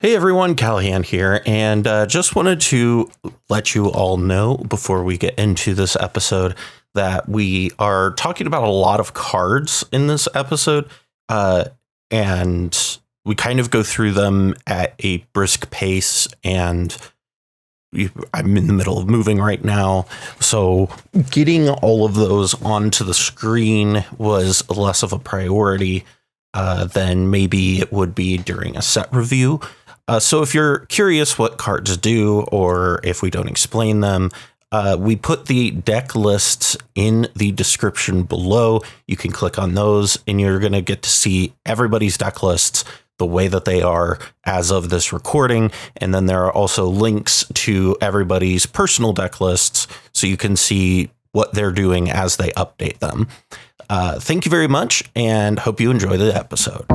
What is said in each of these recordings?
Hey everyone, Callahan here, and just wanted to let you all know before we get into this episode that we are talking about a lot of cards in this episode, and we kind of go through them at a brisk pace, and I'm in the middle of moving right now, so getting all of those onto the screen was less of a priority than maybe it would be during a set review. So if you're curious what cards do, or if we don't explain them, we put the deck lists in the description below. You can click on those and you're going to get to see everybody's deck lists the way that they are as of this recording. And then there are also links to everybody's personal deck lists so you can see what they're doing as they update them. Thank you very much and hope you enjoy the episode.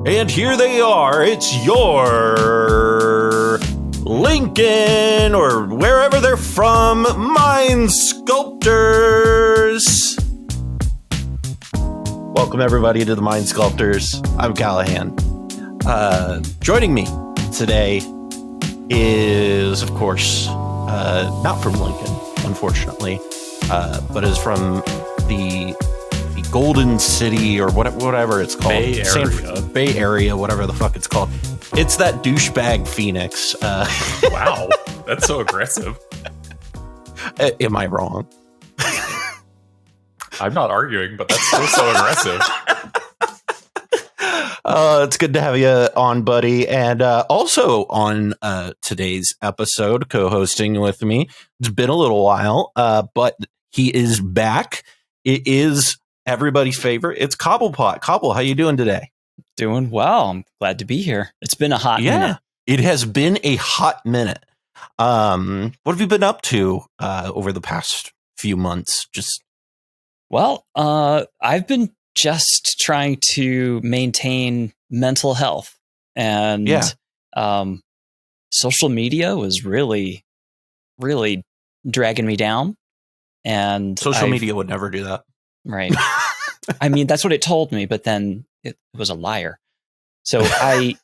And here they are. It's your Lincoln, or wherever they're from, Mind Sculptors. Welcome everybody to the Mind Sculptors. I'm Callahan. Joining me today is, of course, not from Lincoln, unfortunately, but is from the Golden City, or whatever it's called. Bay Area, whatever the fuck it's called. It's that douchebag Fenix. Wow, that's so aggressive. Am I wrong? I'm not arguing, but that's still so aggressive. It's good to have you on, buddy. And also on today's episode, co-hosting with me. It's been a little while, but he is back. It is everybody's favorite. It's Cobblepott. Cobble, how you doing today? Doing well. I'm glad to be here. It's been a hot minute. It has been a hot minute. What have you been up to over the past few months? I've been just trying to maintain mental health, and social media was really, really dragging me down. And social media would never do that. Right. I mean, that's what it told me, but then it was a liar. So I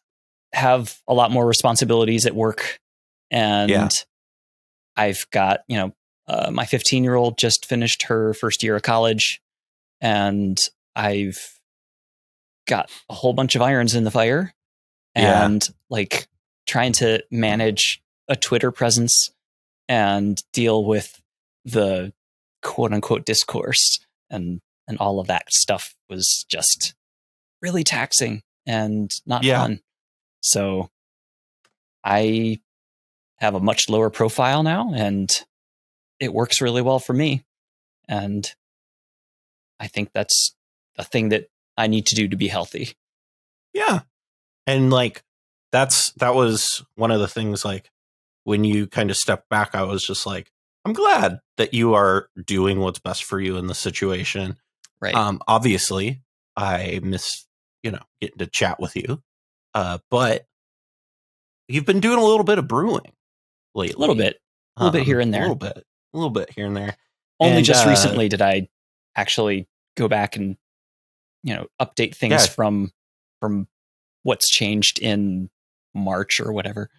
have a lot more responsibilities at work, and I've got, my 15-year-old just finished her first year of college, and I've got a whole bunch of irons in the fire, and like trying to manage a Twitter presence and deal with the quote unquote discourse and all of that stuff was just really taxing and not fun. So I have a much lower profile now, and it works really well for me. And I think that's a thing that I need to do to be healthy. Yeah. And like, that was one of the things, like, when you kind of stepped back, I was just like, I'm glad that you are doing what's best for you in the situation. Right. Obviously, I miss, getting to chat with you. But you've been doing a little bit of brewing lately. A little bit here and there. A little bit here and there. Only just recently did I actually go back and, update things from what's changed in March or whatever.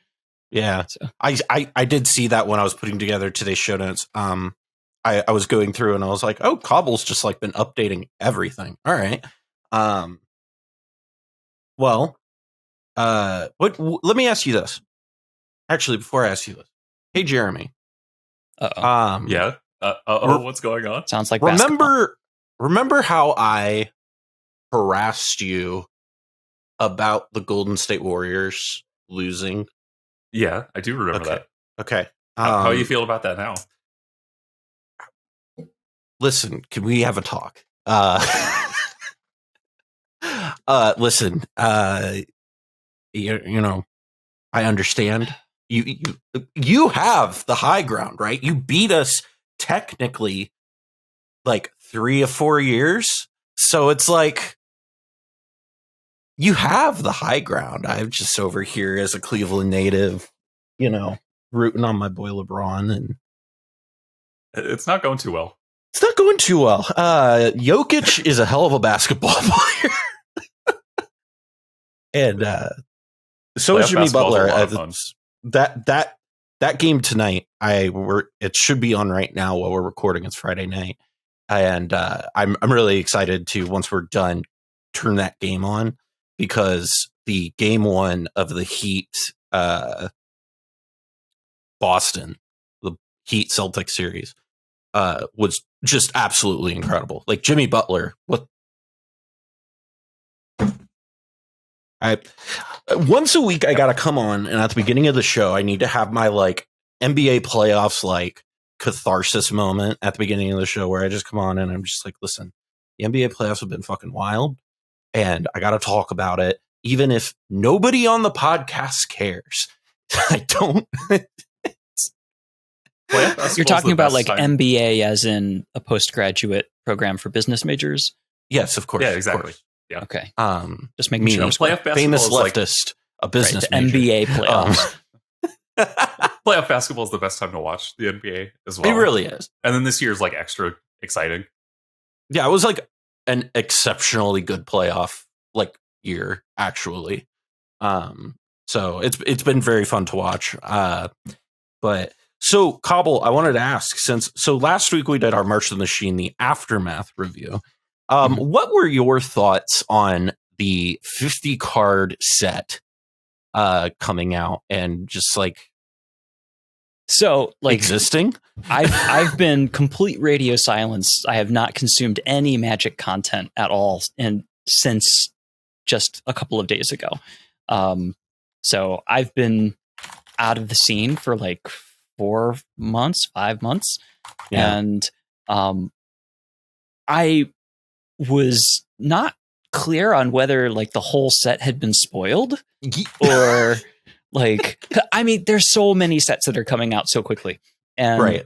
Yeah, so. I did see that when I was putting together today's show notes. I was going through and I was like, oh, Cobble's just like been updating everything. All right. Let me ask you this. Actually, before I ask you this, hey, Jeremy. What's going on? Sounds like basketball. Remember how I harassed you about the Golden State Warriors losing? Yeah, I do remember that. Okay. How you feel about that now? Listen, can we have a talk? Listen, I understand. You have the high ground, right? You beat us technically like 3 or 4 years. So it's like, You have the high ground. I'm just over here as a Cleveland native, rooting on my boy LeBron, and it's not going too well. It's not going too well. Jokic is a hell of a basketball player. And so is Jimmy Butler. That game tonight, it should be on right now while we're recording. It's Friday night. And I'm really excited to, once we're done, turn that game on, because the game one of the Heat Boston, the Heat Celtics series, was just absolutely incredible. Like Jimmy Butler, once a week I gotta come on, and at the beginning of the show I need to have my like NBA playoffs like catharsis moment at the beginning of the show where I just come on and I'm just like, listen, the NBA playoffs have been fucking wild, and I gotta talk about it, even if nobody on the podcast cares. I don't. You're talking about like MBA as in a postgraduate program for business majors? Yes, of course. Yeah, exactly. Course. Yeah. Okay. Just making sure. Playoff basketball famous is leftist, a business major. MBA playoffs. Playoff basketball is the best time to watch the NBA as well. It really is. And then this year is like extra exciting. Yeah, it was like an exceptionally good playoff like year, actually. So it's been very fun to watch. But so Cobble, I wanted to ask, so last week we did our March of the Machine, the Aftermath review. What were your thoughts on the 50 card set coming out and just like existing? I've been complete radio silence. I have not consumed any Magic content at all, and since just a couple of days ago. So I've been out of the scene for like 5 months. Yeah. And I was not clear on whether like the whole set had been spoiled or like, I mean, there's so many sets that are coming out so quickly, and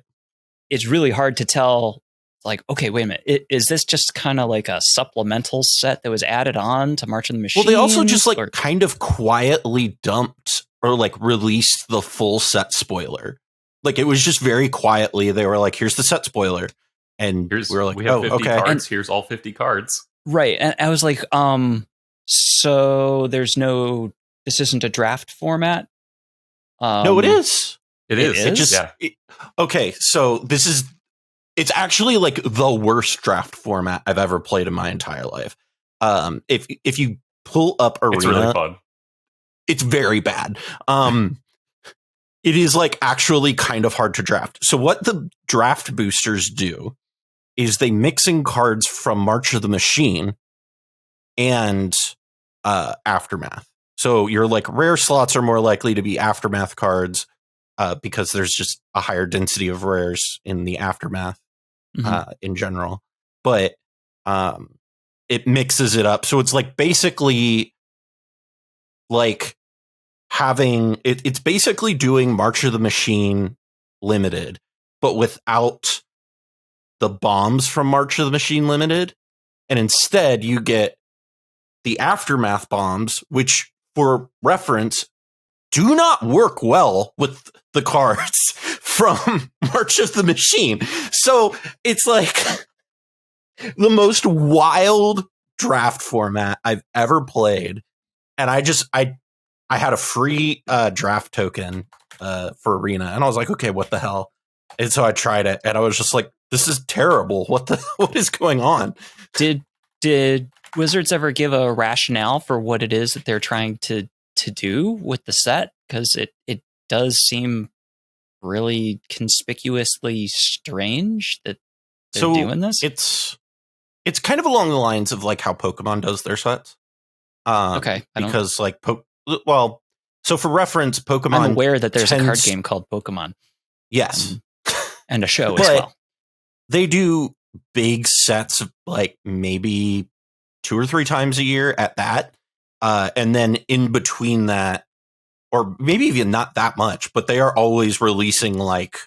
it's really hard to tell, like, okay, wait a minute, is this just kind of like a supplemental set that was added on to March of the Machine? Well, they also just like kind of quietly dumped or like released the full set spoiler. Like it was just very quietly, they were like, here's the set spoiler. And we were like, we have 50 okay. cards. Here's all 50 cards. Right. And I was like, so this isn't a draft format? No, it is. It is. Okay. So it's actually like the worst draft format I've ever played in my entire life. If you pull up Arena, it's really fun. It's very bad. It is like actually kind of hard to draft. So what the draft boosters do is they mix in cards from March of the Machine and Aftermath. So your like rare slots are more likely to be Aftermath cards because there's just a higher density of rares in the Aftermath in general. But it mixes it up. So it's like basically like having it's basically doing March of the Machine Limited, but without the bombs from March of the Machine Limited, and instead you get the Aftermath bombs, which for reference do not work well with the cards from March of the Machine. So it's like the most wild draft format I've ever played. And I had a free draft token for Arena, and I was like, okay, what the hell? And so I tried it, and I was just like, this is terrible. What is going on? Did Wizards ever give a rationale for what it is that they're trying to do with the set? Because it does seem really conspicuously strange that they're doing this. It's kind of along the lines of like how Pokemon does their sets. Okay, because like so for reference, Pokemon. I'm aware that there's a card game called Pokemon. Yes, and a show as well. They do big sets of like maybe 2 or 3 times a year at that. And then in between that, or maybe even not that much, but they are always releasing like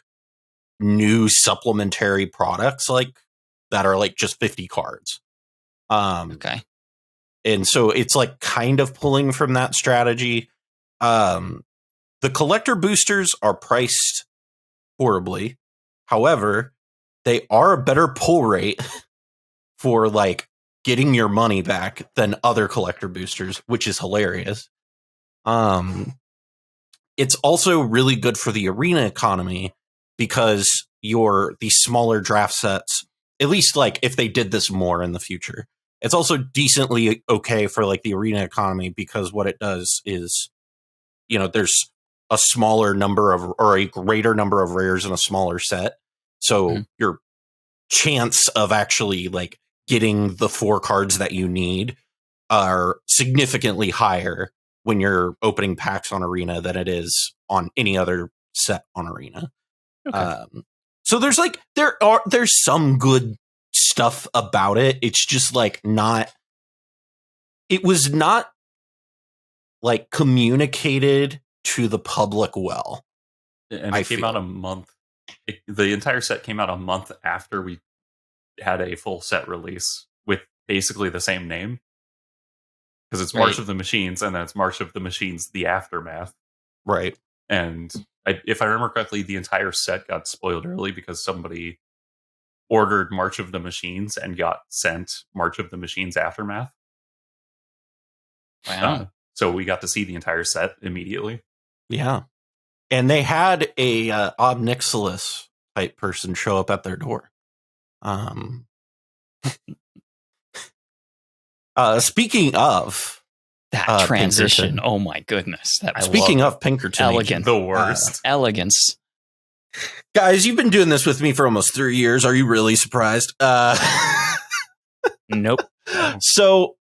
new supplementary products like that are like just 50 cards. Okay. And so it's like kind of pulling from that strategy. The collector boosters are priced horribly. However, they are a better pull rate for like getting your money back than other collector boosters, which is hilarious. It's also really good for the arena economy because these smaller draft sets, at least like if they did this more in the future, it's also decently okay for like the arena economy because what it does is, there's a smaller number of or a greater number of rares in a smaller set. So your chance of actually like getting the 4 cards that you need are significantly higher when you're opening packs on Arena than it is on any other set on Arena. Okay. So there's like there's some good stuff about it. It's just like it was not like communicated to the public well. And it came out a month. The entire set came out a month after we had a full set release with basically the same name. Because it's March of the Machines, and then it's March of the Machines, The Aftermath. Right. And if I remember correctly, the entire set got spoiled early because somebody ordered March of the Machines and got sent March of the Machines Aftermath. Wow. So we got to see the entire set immediately. Yeah. And they had a Ob Nixilis type person show up at their door. Speaking of that transition, Pinkerton. Oh my goodness! Speaking of Pinkerton, elegant, the worst elegance. Guys, you've been doing this with me for almost 3 years. Are you really surprised? Nope. So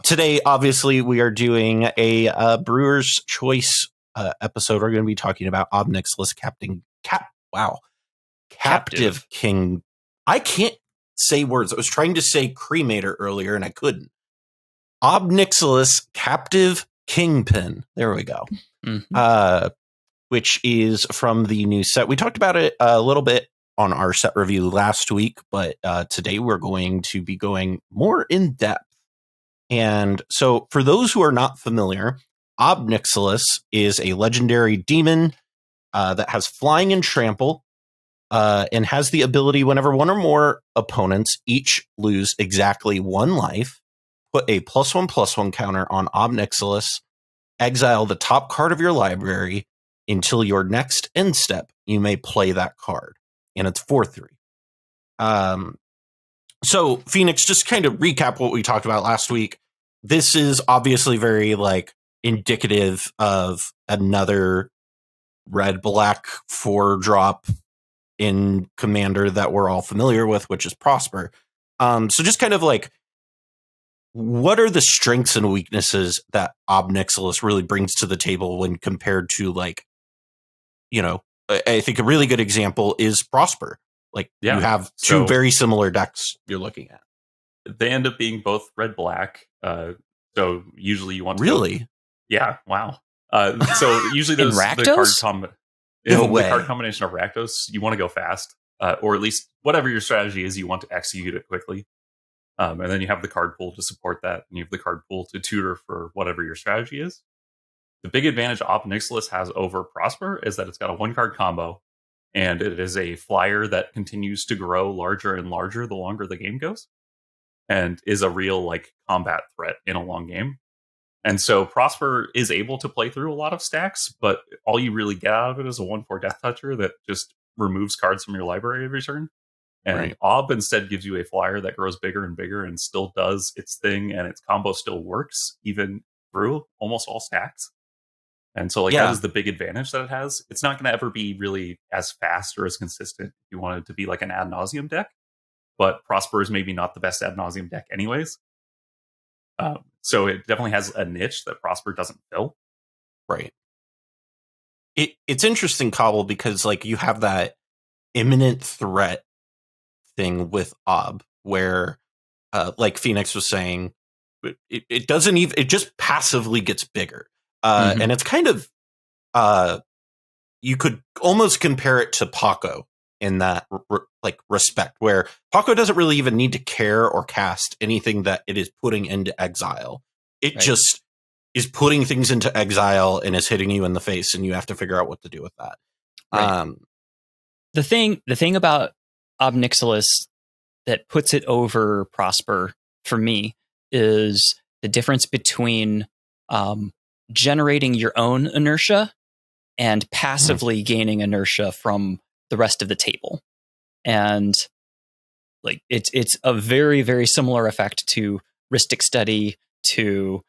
today, obviously, we are doing a Brewer's Choice episode. We're going to be talking about Ob Nixilis Captive King. I can't say words. I was trying to say cremator earlier and I couldn't. Ob Nixilis Captive Kingpin. There we go. Mm-hmm. Which is from the new set. We talked about it a little bit on our set review last week, but today we're going to be going more in depth. And so for those who are not familiar, Ob Nixilis is a legendary demon that has flying and trample and has the ability whenever one or more opponents each lose exactly 1 life, put a +1/+1 counter on Ob Nixilis, exile the top card of your library until your next end step. You may play that card, and it's 4/3. So Fenix, just kind of recap what we talked about last week. This is obviously very like indicative of another red-black 4-drop in Commander that we're all familiar with, which is Prosper. So just kind of like, what are the strengths and weaknesses that Ob Nixilis really brings to the table when compared to like, I think a really good example is Prosper. Like you have 2 very similar decks you're looking at. They end up being both red-black. So usually you want to yeah. Wow. So usually those the card combination of Rakdos, you want to go fast, or at least whatever your strategy is, you want to execute it quickly. And then you have the card pool to support that, and you have the card pool to tutor for whatever your strategy is. The big advantage Ob Nixilis has over Prosper is that it's got a 1-card combo, and it is a flyer that continues to grow larger and larger the longer the game goes, and is a real like combat threat in a long game. And so Prosper is able to play through a lot of stacks, but all you really get out of it is a 1/4 Death Toucher that just removes cards from your library every turn. And Ob instead gives you a flyer that grows bigger and bigger and still does its thing, and its combo still works even through almost all stacks. And so that is the big advantage that it has. It's not going to ever be really as fast or as consistent if you want it to be like an ad nauseum deck, but Prosper is maybe not the best ad nauseum deck anyways. So it definitely has a niche that Prosper doesn't fill. Right. It's interesting, Cobble, because like you have that imminent threat thing with Ob, where like Fenix was saying, it doesn't even, it just passively gets bigger. And it's kind of you could almost compare it to Paco in that like respect, where Paco doesn't really even need to care or cast anything that it is putting into exile. It just is putting things into exile and is hitting you in the face, and you have to figure out what to do with that. Right. The thing about Ob Nixilis that puts it over Prosper for me is the difference between generating your own inertia and passively gaining inertia from the rest of the table. And like it's a very, very similar effect to Rhystic Study, to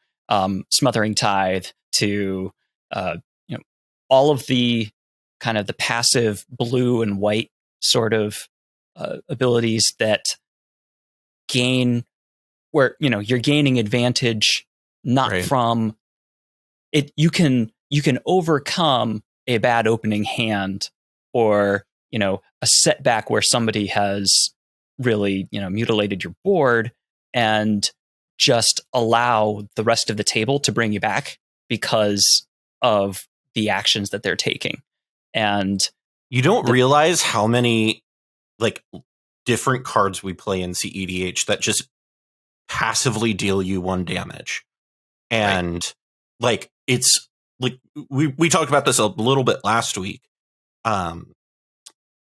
Smothering Tithe, to all of the kind of the passive blue and white sort of abilities that gain, where you're gaining advantage not from it. You can overcome a bad opening hand, or a setback where somebody has really mutilated your board, and just allow the rest of the table to bring you back because of the actions that they're taking. And you don't realize how many like different cards we play in cEDH that just passively deal you 1 damage. And like it's like we talked about this a little bit last week.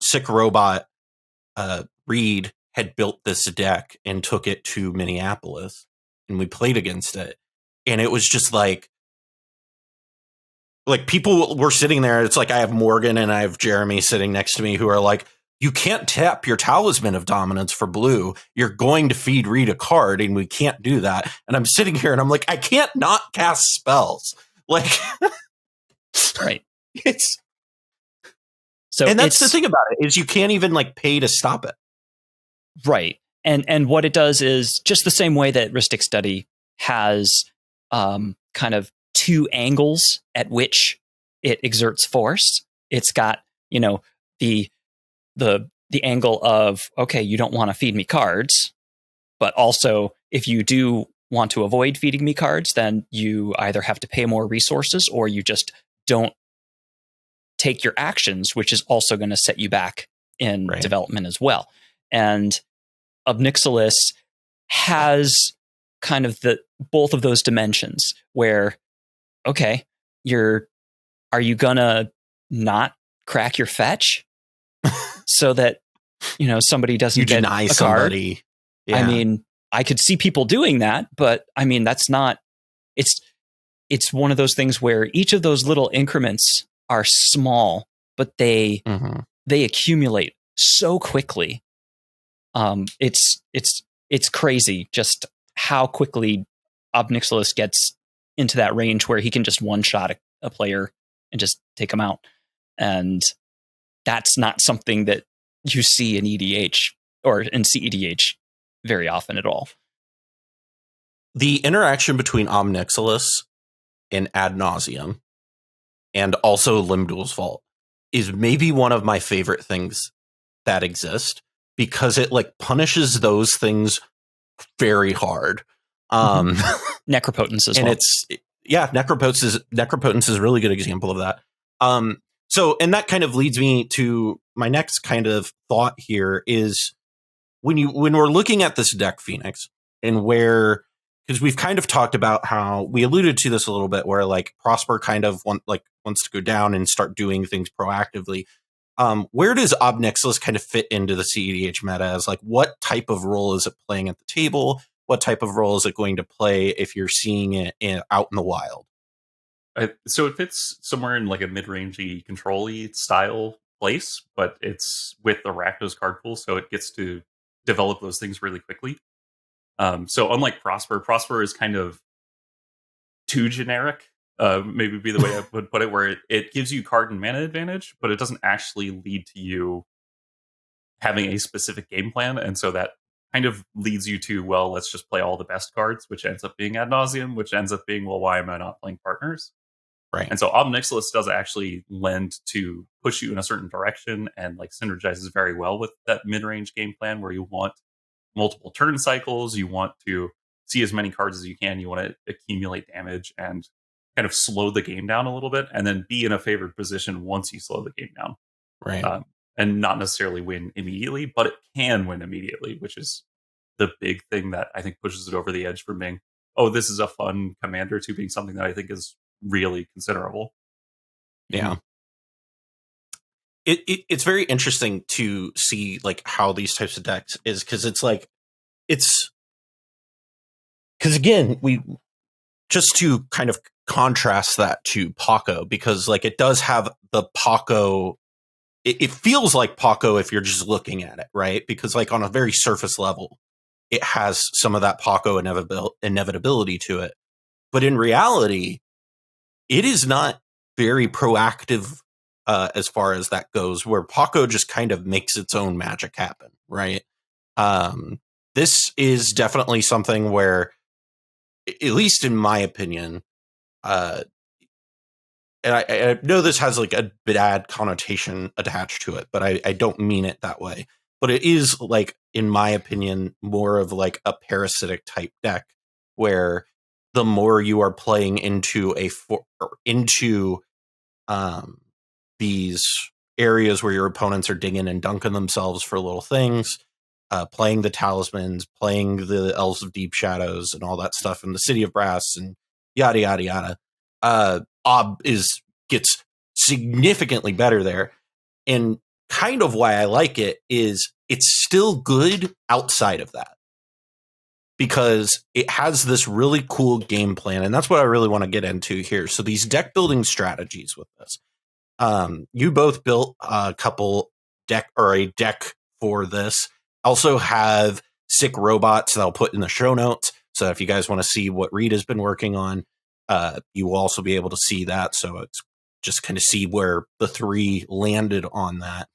Sick Robot Reed had built this deck and took it to Minneapolis, and we played against it, and it was just like people were sitting there. It's like I have Morgan and I have Jeremy sitting next to me who are like, you can't tap your Talisman of Dominance for blue. You're going to feed Reed a card, and we can't do that. And I'm sitting here and I'm like, I can't not cast spells. Like, it's so, and that's the thing about it, is you can't even like pay to stop it. Right. And what it does is just the same way that Rhystic Study has kind of 2 angles at which it exerts force. It's got, the angle of, okay, you don't want to feed me cards, but also if you do want to avoid feeding me cards, then you either have to pay more resources or you just don't take your actions, which is also going to set you back in development as well. And Ob Nixilis has kind of both of those dimensions where, okay, are you gonna not crack your fetch so that somebody doesn't you get deny a somebody card? Yeah. I mean, I could see people doing that, but I mean, that's not. It's one of those things where each of those little increments are small, but they accumulate so quickly. It's crazy just how quickly Ob Nixilis gets into that range where he can just one-shot a player and just take them out. And that's not something that you see in EDH or in cEDH very often at all. The interaction between Ob Nixilis and Ad Nauseam, and also Limdul's Vault, is maybe one of my favorite things that exist, because it like punishes those things very hard. Necropotence as well. And Necropotence is a really good example of that. So, and that kind of leads me to my next kind of thought here is when we're looking at this deck, Fenix, and because we've kind of talked about how we alluded to this a little bit, where like Prosper kind of wants to go down and start doing things proactively. Where does Ob Nixilis kind of fit into the cEDH meta? As like, what type of role is it playing at the table? What type of role is it going to play if you're seeing it out in the wild? So it fits somewhere in like a mid-rangey, control-y style place, but it's with the Rakdos card pool, so it gets to develop those things really quickly. So unlike Prosper is kind of too generic, maybe be the way I would put it, where it gives you card and mana advantage, but it doesn't actually lead to you having a specific game plan. And so that kind of leads you to, well, let's just play all the best cards, which ends up being Ad Nauseam, which ends up being, well, why am I not playing partners? Right. And so Ob Nixilis does actually lend to push you in a certain direction, and like synergizes very well with that mid-range game plan where you want multiple turn cycles, you want to see as many cards as you can, you want to accumulate damage and kind of slow the game down a little bit, and then be in a favored position once you slow the game down. Right. and not necessarily win immediately, but it can win immediately, which is the big thing that I think pushes it over the edge from being, oh, this is a fun commander, to being something that I think is really considerable. Yeah. It's very interesting to see like how these types of decks is, because it's like because again, we just to kind of contrast that to Paco, because like it does have the Paco. It feels like Paco if you're just looking at it, right? Because like on a very surface level, it has some of that Paco inevitability to it, but in reality, it is not very proactive. As far as that goes, where Paco just kind of makes its own magic happen, right? This is definitely something where, at least in my opinion, and I know this has like a bad connotation attached to it, but I don't mean it that way. But it is like, in my opinion, more of like a parasitic type deck, where the more you are playing into these areas where your opponents are digging and dunking themselves for little things, playing the talismans, playing the Elves of Deep Shadows and all that stuff in the City of Brass and yada, yada, yada. Ob gets significantly better there. And kind of why I like it is it's still good outside of that, because it has this really cool game plan. And that's what I really want to get into here. So these deck building strategies with this. You both built a deck for this. Also have sick robots that I'll put in the show notes. So if you guys want to see what Reed has been working on, you will also be able to see that. So it's just kind of see where the three landed on that.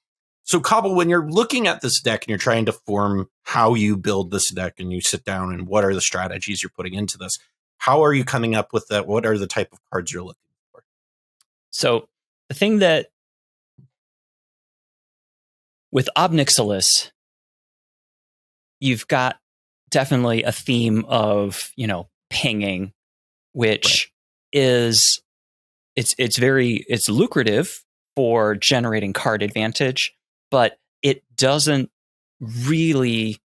So Cobble, when you're looking at this deck and you're trying to form how you build this deck and you sit down and what are the strategies you're putting into this, how are you coming up with that? What are the type of cards you're looking for? So the thing that with Ob Nixilis, you've got definitely a theme of, pinging, which is it's lucrative for generating card advantage, but it doesn't really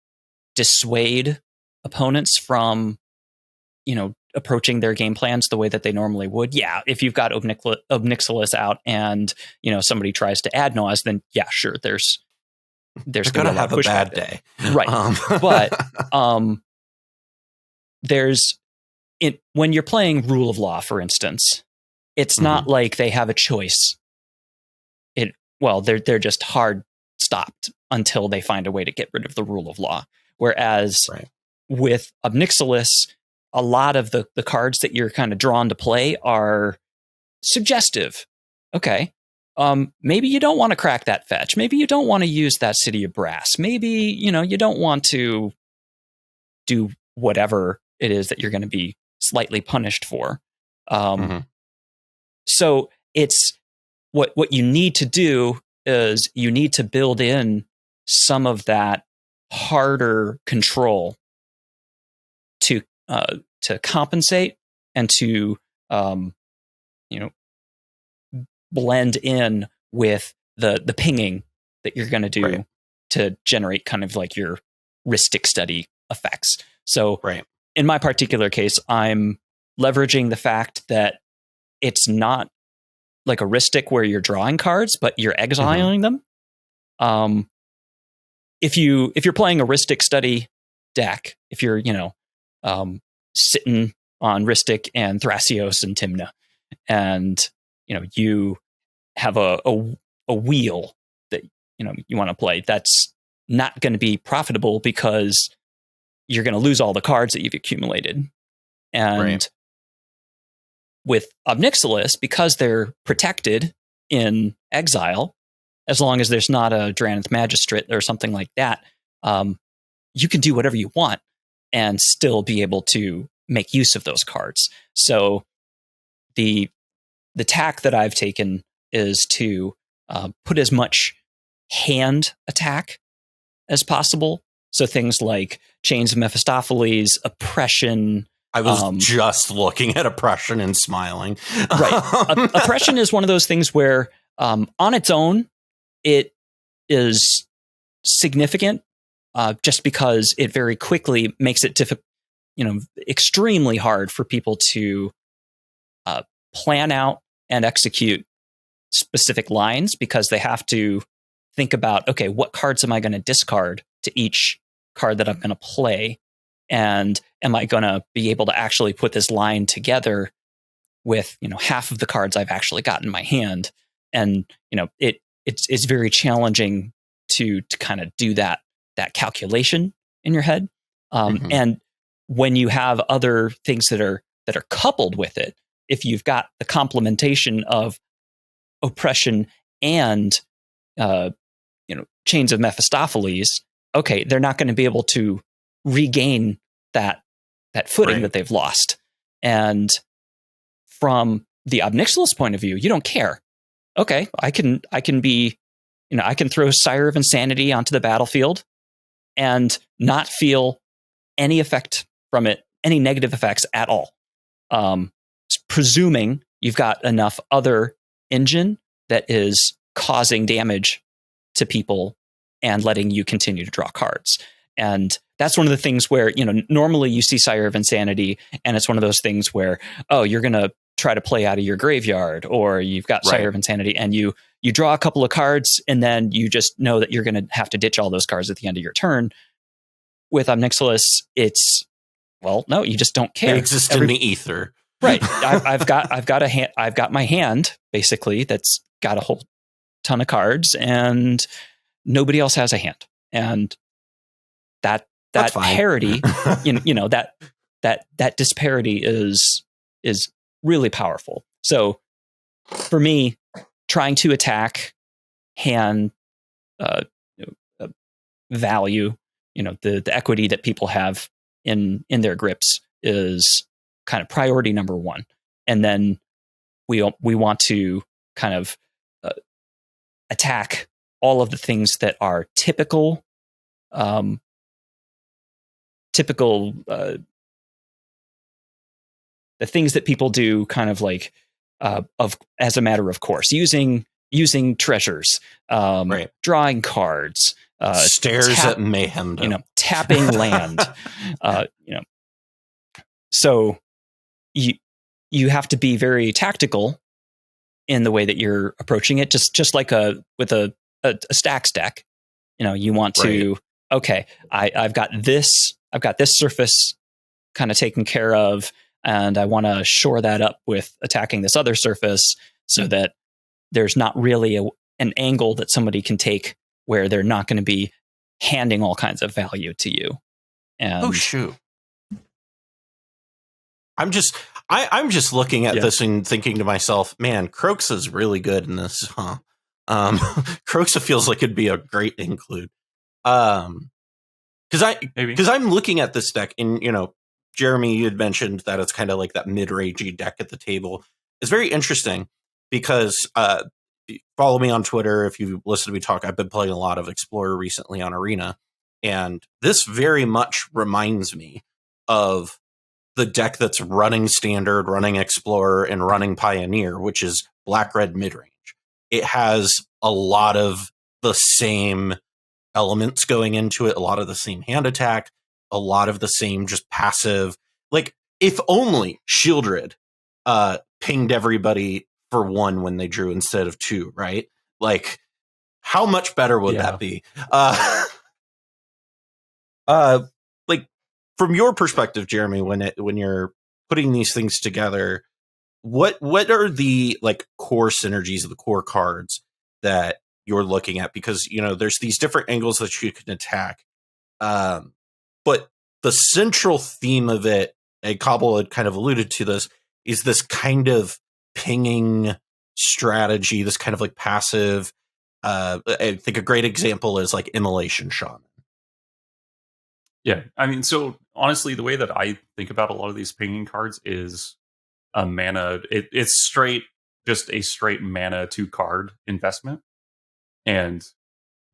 dissuade opponents from, approaching their game plans the way that they normally would. Yeah, if you've got Ob Nixilis out and, somebody tries to ad nauseam, then yeah, sure, there's going to have a bad day. Right. But when you're playing Rule of Law, for instance, it's not like they have a choice. They're just hard stopped until they find a way to get rid of the Rule of Law. Whereas with Ob Nixilis, a lot of the cards that you're kind of drawn to play are suggestive. Okay. Maybe you don't want to crack that fetch. Maybe you don't want to use that City of Brass. Maybe, you don't want to do whatever it is that you're going to be slightly punished for. So it's what you need to do is you need to build in some of that harder control to compensate and to blend in with the pinging that you're going to do to generate kind of like your heuristic study effects. So in my particular case, I'm leveraging the fact that it's not like a heuristic where you're drawing cards, but you're exiling them. If you're playing a heuristic study deck, if you're sitting on Rhystic and Thrasios and Tymna, and you have a wheel that you want to play, that's not going to be profitable because you're going to lose all the cards that you've accumulated. And with Ob Nixilis, because they're protected in exile, as long as there's not a Drannith Magistrate or something like that, you can do whatever you want and still be able to make use of those cards. So the tack that I've taken is to put as much hand attack as possible. So things like Chains of Mephistopheles, Oppression. I was just looking at Oppression and smiling. Oppression is one of those things where on its own, it is significant, just because it very quickly makes it extremely hard for people to plan out and execute specific lines, because they have to think about, okay, what cards am I going to discard to each card that I'm going to play? And am I going to be able to actually put this line together with, half of the cards I've actually got in my hand? And, it's very challenging to kind of do that calculation in your head. And when you have other things that are coupled with it, if you've got the complementation of oppression and chains of Mephistopheles, okay, they're not going to be able to regain that footing that they've lost. And from the Ob Nixilis point of view, you don't care. Okay, I can be, I can throw Sire of Insanity onto the battlefield and not feel any effect from it, any negative effects at all. Presuming you've got enough other engine that is causing damage to people and letting you continue to draw cards. And that's one of the things where, normally you see Sire of Insanity, and it's one of those things where, oh, you're going to try to play out of your graveyard, or you've got Sire of Insanity and you draw a couple of cards, and then you just know that you're going to have to ditch all those cards at the end of your turn. With Ob Nixilis, it's, well, no, you just don't care. They exist in the ether. Right. I've got my hand basically that's got a whole ton of cards, and nobody else has a hand. And that parity, that disparity is really powerful. So for me, trying to attack hand value, the equity that people have in their grips is kind of priority number one. And then we want to kind of attack all of the things that are typical the things that people do kind of like as a matter of course, using treasures, drawing cards, stairs at mayhem, tapping land, so you have to be very tactical in the way that you're approaching it, just like with a stacks deck. You want to, okay, I've got this surface kind of taken care of, and I want to shore that up with attacking this other surface so that there's not really an angle that somebody can take where they're not going to be handing all kinds of value to you. And oh shoot. I'm just looking at this and thinking to myself, man, Croxa is really good in this, huh? Croxa feels like it'd be a great include. Because I'm looking at this deck, and Jeremy, you had mentioned that it's kind of like that mid-rangey deck at the table. It's very interesting because follow me on Twitter if you listen to me talk. I've been playing a lot of Explorer recently on Arena, and this very much reminds me of the deck that's running Standard, running Explorer, and running Pioneer, which is black-red midrange. It has a lot of the same elements going into it, a lot of the same hand attack, a lot of the same just passive. Like, if only Shieldred pinged everybody for 1 when they drew instead of 2, right? Like, how much better would that be? Like, from your perspective, Jeremy, when you're putting these things together, what are the like core synergies of the core cards that you're looking at? Because there's these different angles that you can attack, but the central theme of it, and Cobble had kind of alluded to this, is this kind of pinging strategy, this kind of like passive. I think a great example is like Immolation Shaman. Yeah, I mean, so honestly, the way that I think about a lot of these pinging cards is a mana. It's just a straight mana 2 card investment. And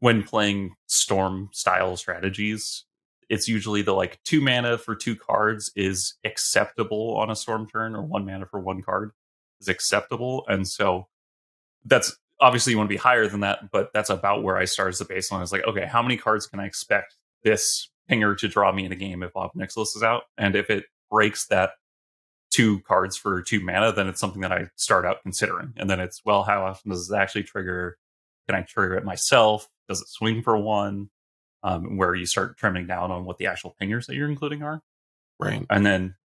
when playing Storm style strategies, it's usually the like 2 mana for 2 cards is acceptable on a Storm turn, or 1 mana for 1 card is acceptable. And so that's obviously you want to be higher than that, but that's about where I start as the baseline. It's like, okay, how many cards can I expect this pinger to draw me in a game if Ob Nixilis is out? And if it breaks that 2 cards for 2 mana, then it's something that I start out considering. And then it's, well, how often does it actually trigger? Can I trigger it myself? Does it swing for 1? Where you start trimming down on what the actual pingers that you're including are. Right. And then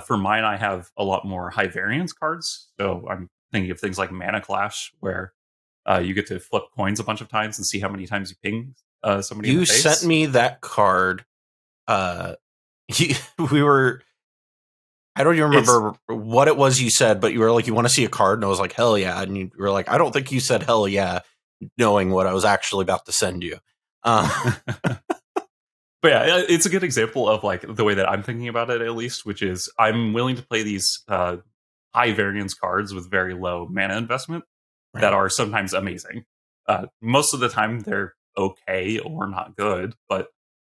for mine, I have a lot more high variance cards. So I'm thinking of things like Mana Clash, where you get to flip coins a bunch of times and see how many times you ping somebody in the face. You sent me that card. I don't even remember what it was you said, but you were like, you want to see a card? And I was like, hell yeah. And you were like, I don't think you said hell yeah, knowing what I was actually about to send you. But yeah, it's a good example of like the way that I'm thinking about it, at least, which is I'm willing to play these high variance cards with very low mana investment that are sometimes amazing. Most of the time they're okay or not good, but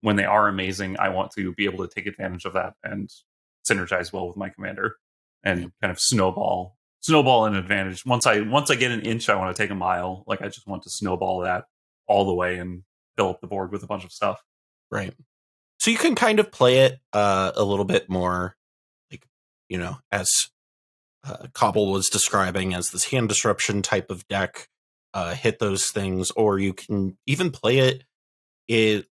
when they are amazing, I want to be able to take advantage of that and synergize well with my commander and kind of snowball an advantage. Once I get an inch, I want to take a mile. Like I just want to snowball that all the way and fill up the board with a bunch of stuff. Right. So you can kind of play it a little bit more, like, you know, as Cobble was describing, as this hand disruption type of deck, hit those things, or you can even play it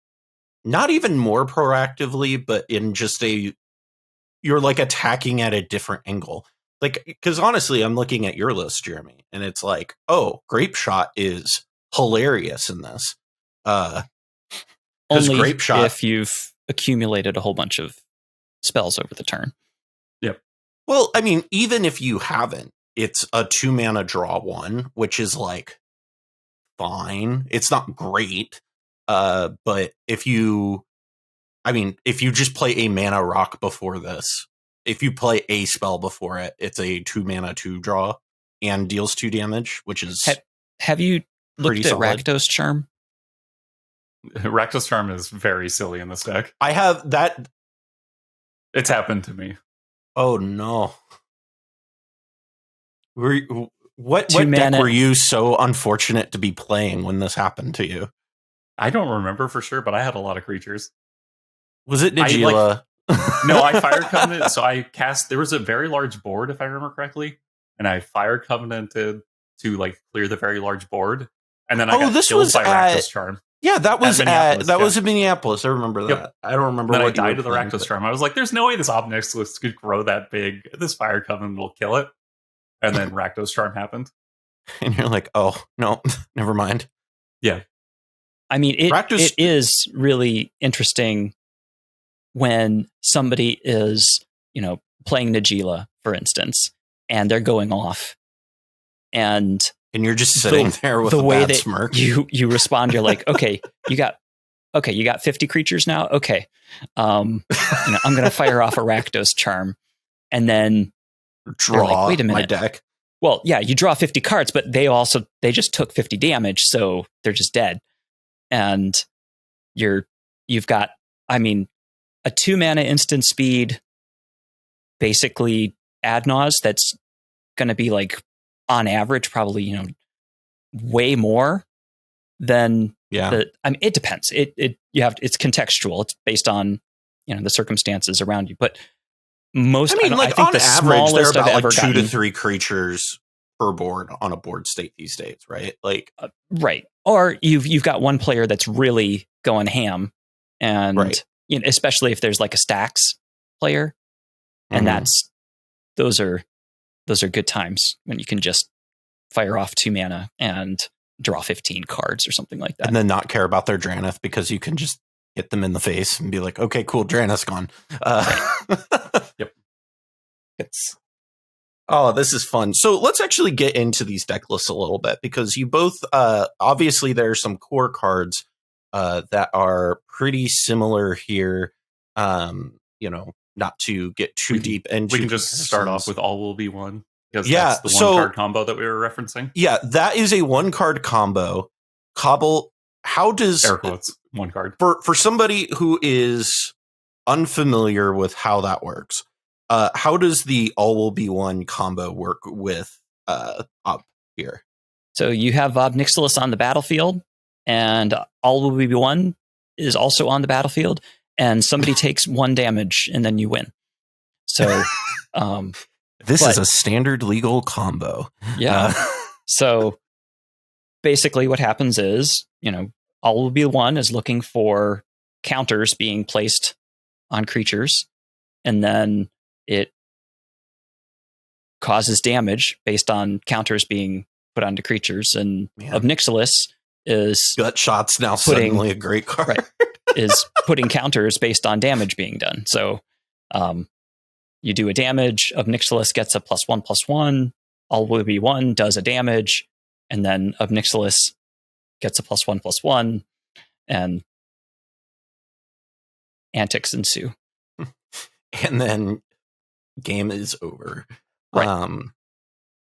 not even more proactively, but in just you're like attacking at a different angle. Like, because honestly, I'm looking at your list, Jeremy, and it's like, oh, Grape Shot is hilarious in this. Only Grape Shot, if you've accumulated a whole bunch of spells over the turn. Yep. Well, I mean, even if you haven't, it's a 2 mana draw 1, which is like fine. It's not great. But if you just play a mana rock before this, if you play a spell before it, it's a 2 mana 2 draw and deals 2 damage, which is have you looked at Rakdos Charm? Rakdos Charm is very silly in this deck. I have that. It's happened to me. Oh no. What deck were you so unfortunate to be playing when this happened to you? I don't remember for sure, but I had a lot of creatures. Was it Nagila? No, I Fire Covenant. So I cast. There was a very large board, if I remember correctly, and I Fire Covenanted to like clear the very large board, and then I got killed by Rakdos Charm. Yeah, that was in Minneapolis. I remember that. Yep. I don't remember. Then I died to the Rakdos Charm. I was like, "There's no way this Ob Nixilis could grow that big. This Fire Covenant will kill it." And then Rakdos Charm happened, and you're like, "Oh no, never mind." Yeah, I mean, it is really interesting when somebody is, playing Nagila, for instance, and they're going off, and you're just sitting there with the way that smirk. You respond. You're like, okay, you got 50 creatures now. Okay, I'm going to fire off a Rakdos Charm, and then draw. Like, wait a minute, my deck. Well, yeah, you draw 50 cards, but they just took 50 damage, so they're just dead. And you've got, I mean, a 2 mana instant speed, basically ad naus, that's going to be like on average probably way more than it depends. It's contextual. It's based on the circumstances around you. But most, I think on the average, they're about like 2 to 3 creatures per board on a board state these days, right? Like right. Or you've got one player that's really going ham, and especially if there's like a stacks player, and those are good times when you can just fire off 2 mana and draw 15 cards or something like that, and then not care about their Drannith because you can just hit them in the face and be like, okay, cool, Drannith's gone. Yep. This is fun. So let's actually get into these deck lists a little bit, because you both, obviously there are some core cards that are pretty similar here. Not to get too deep into. We can just start off with All Will Be One. Because that's the one card combo that we were referencing. Yeah, that is a 1-card combo. Cobble, how does air quotes 1 card for somebody who is unfamiliar with how that works? How does the All Will Be One combo work with up here? So you have Ob Nixilis on the battlefield, and all will be one is also on the battlefield, and somebody takes 1 damage, and then you win. So this is a standard legal combo. Yeah. So basically what happens is, all will be one is looking for counters being placed on creatures, and then it causes damage based on counters being put onto creatures. And Ob Nixilis is gut shots now suddenly a great card. Right, is putting counters based on damage being done. So you do a damage, Ob Nixilis gets a +1/+1, all will be one does a damage, and then Ob Nixilis gets a +1/+1, and antics ensue. And then game is over. Right.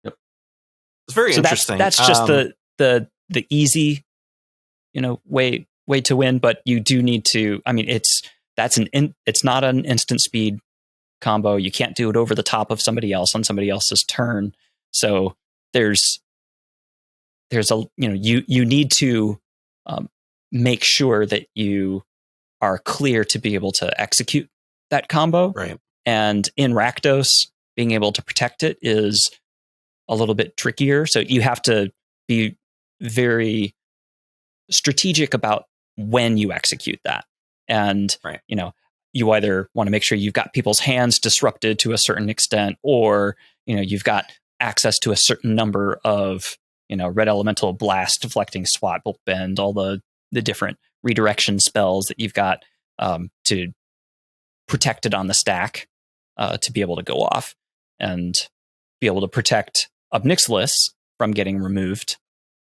Yep. It's very interesting. That's just the easy, way to win, but you do need to. I mean, it's not an instant speed combo. You can't do it over the top of somebody else on somebody else's turn. So there's a you need to make sure that you are clear to be able to execute that combo. Right. And in Rakdos, being able to protect it is a little bit trickier. So you have to be very strategic about when you execute that. And, you either want to make sure you've got people's hands disrupted to a certain extent, or, you've got access to a certain number of, red elemental blast, deflecting, swat, bolt, bend, all the different redirection spells that you've got to protect it on the stack to be able to go off and be able to protect Ob Nixilis from getting removed,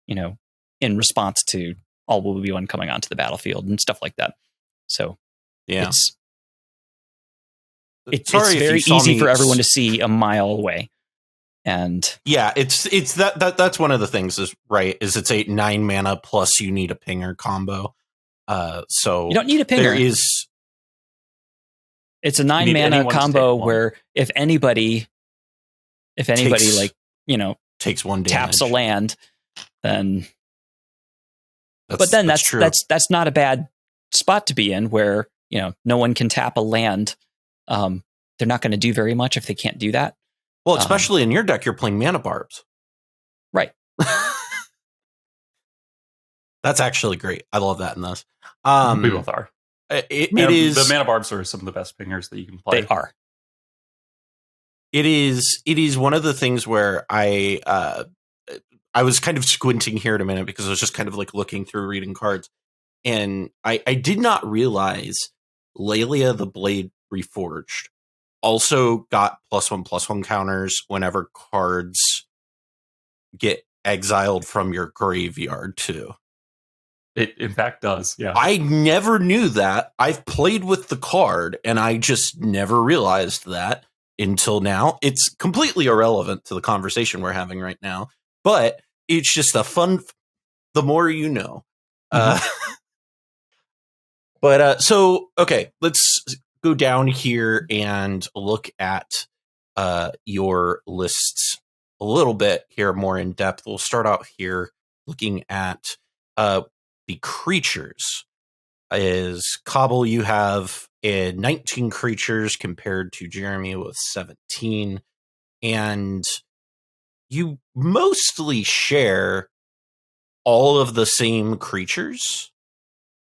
in response to all will be one coming onto the battlefield and stuff like that. So it's very easy for everyone to see a mile away. And it's that's one of the things is it's a 9 mana plus you need a pinger combo. So you don't need a pinger. It's a 9 mana combo where if anybody takes 1 damage, taps a land, then that's not a bad spot to be in, where no one can tap a land. They're not going to do very much if they can't do that. Well, especially in your deck, you're playing mana barbs. Right. That's actually great. I love that in this. We both are. It is the mana barbs are some of the best pingers that you can play. They are. It is one of the things where I was kind of squinting here in a minute because I was just kind of like looking through reading cards, and I did not realize Laelia the Blade Reforged also got +1/+1 counters whenever cards get exiled from your graveyard too. It in fact does, yeah. I never knew that. I've played with the card and I just never realized that until now. It's completely irrelevant to the conversation we're having right now, but it's just a fun, the more you know. But so, okay, let's go down here and look at your lists a little bit here more in depth. We'll start out here looking at the creatures. Is Cobble, you have 19 creatures compared to Jeremy with 17, and you mostly share all of the same creatures.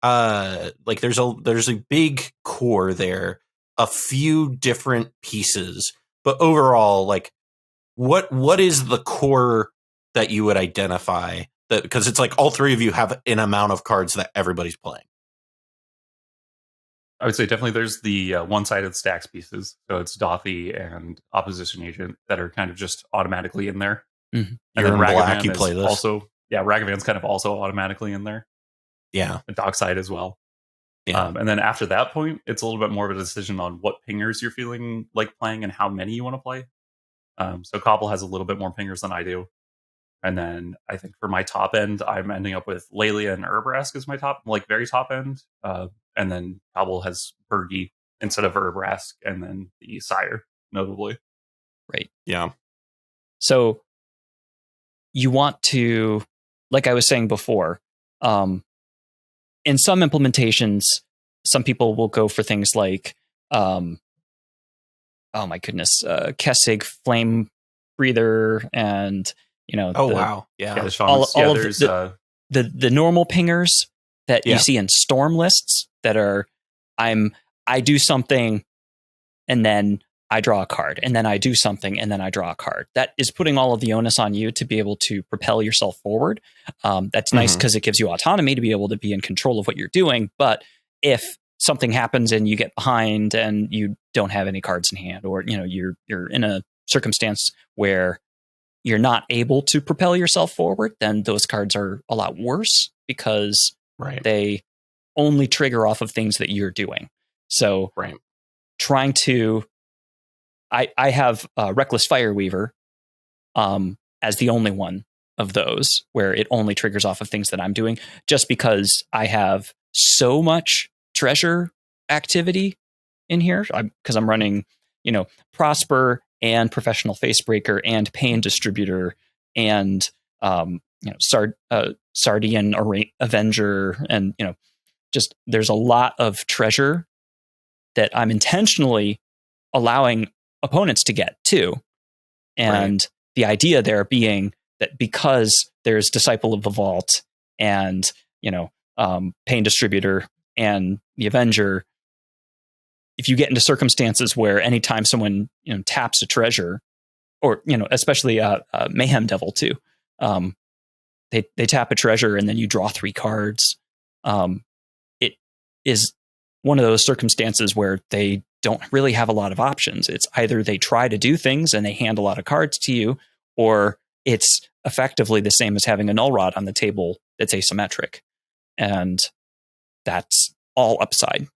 Like there's a big core there, a few different pieces, but overall, like what is the core that you would identify? That, because it's like all three of you have an amount of cards that everybody's playing. I would say definitely there's the one-sided stacks pieces. So it's Dothy and Opposition Agent that are kind of just automatically in there. Mm-hmm. And then Black, you play this. Also, Ragavan's kind of also automatically in there. Yeah. And Dockside as well. Yeah. And then after that point, it's a little bit more of a decision on what pingers you're feeling like playing and how many you want to play. So Cobble has a little bit more pingers than I do. And then I think for my top end, I'm ending up with Laelia and Urbrask as my top, like very top end. And then Cobble has Bergie instead of Urbrask, and then the Sire, notably. Right. Yeah. So you want to, like I was saying before, in some implementations, some people will go for things like, oh my goodness, Kessig Flame Breather, and wow, all of the normal pingers that you see in storm lists that are I do something and then I draw a card, and then I do something and then I draw a card. That is putting all of the onus on you to be able to propel yourself forward. That's nice because it gives you autonomy to be able to be in control of what you're doing. But if something happens and you get behind and you don't have any cards in hand, or you're in a circumstance where you're not able to propel yourself forward, then those cards are a lot worse because they only trigger off of things that you're doing. So trying to, I have Reckless Fireweaver as the only one of those where it only triggers off of things that I'm doing, just because I have so much treasure activity in here, because I'm running, Prosper and Professional Facebreaker and Pain Distributor and Sardian Avenger, and just there's a lot of treasure that I'm intentionally allowing opponents to get too. And the idea there being that because there's Disciple of the Vault and Pain Distributor and the Avenger, if you get into circumstances where anytime someone taps a treasure, or especially Mayhem Devil too, they tap a treasure and then you draw 3 cards. It is one of those circumstances where they don't really have a lot of options. It's either they try to do things and they hand a lot of cards to you, or it's effectively the same as having a null rod on the table that's asymmetric, and that's all upside.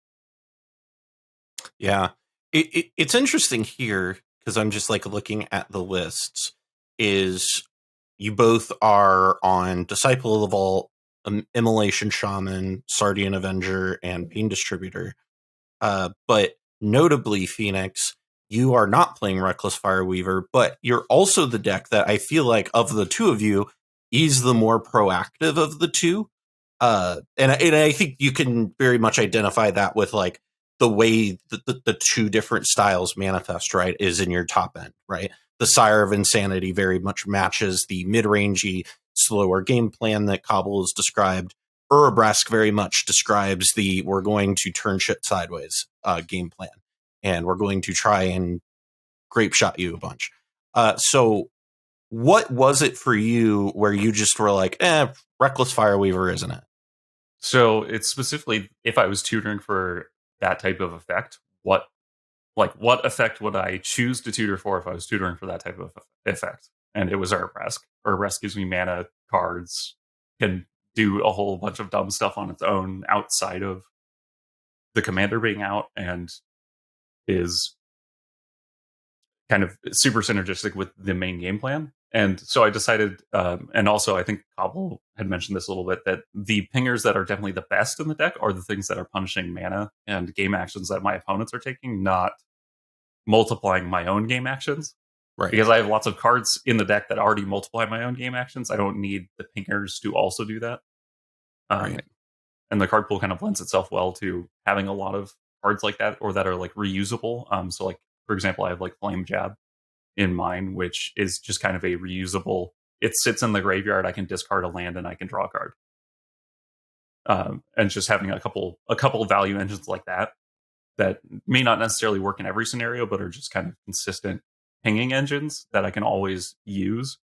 Yeah, it's interesting here because I'm just looking at the lists. Is you both are on Disciple of the Vault, Immolation Shaman, Sardian Avenger, and Pain Distributor. But notably, Fenix, you are not playing Reckless Fireweaver, but you're also the deck that I feel like of the two of you is the more proactive of the two. And I think you can very much identify that with the way the two different styles manifest, right, is in your top end, right? The Sire of Insanity very much matches the mid-rangey, slower game plan that Cobble has described. Urabresk very much describes the we're going to turn shit sideways game plan, and we're going to try and grape shot you a bunch. So what was it for you where you just were like, Reckless Fireweaver, isn't it? So it's specifically if I was tutoring for that type of effect, what effect would I choose to tutor for if I was tutoring for that type of effect? And it was Urabresk. Urabresk gives me mana, cards, can do a whole bunch of dumb stuff on its own outside of the commander being out, and is kind of super synergistic with the main game plan. And so I decided, and also I think Cobble had mentioned this a little bit, that the pingers that are definitely the best in the deck are the things that are punishing mana and game actions that my opponents are taking, not multiplying my own game actions. Right. Because I have lots of cards in the deck that already multiply my own game actions. I don't need the pingers to also do that. Right. And the card pool kind of lends itself well to having a lot of cards like that, or that are reusable. So for example, I have Flame Jab in mine, which is just kind of a reusable. It sits in the graveyard. I can discard a land and I can draw a card. And just having a couple of value engines like that may not necessarily work in every scenario, but are just kind of consistent pinging engines that I can always use,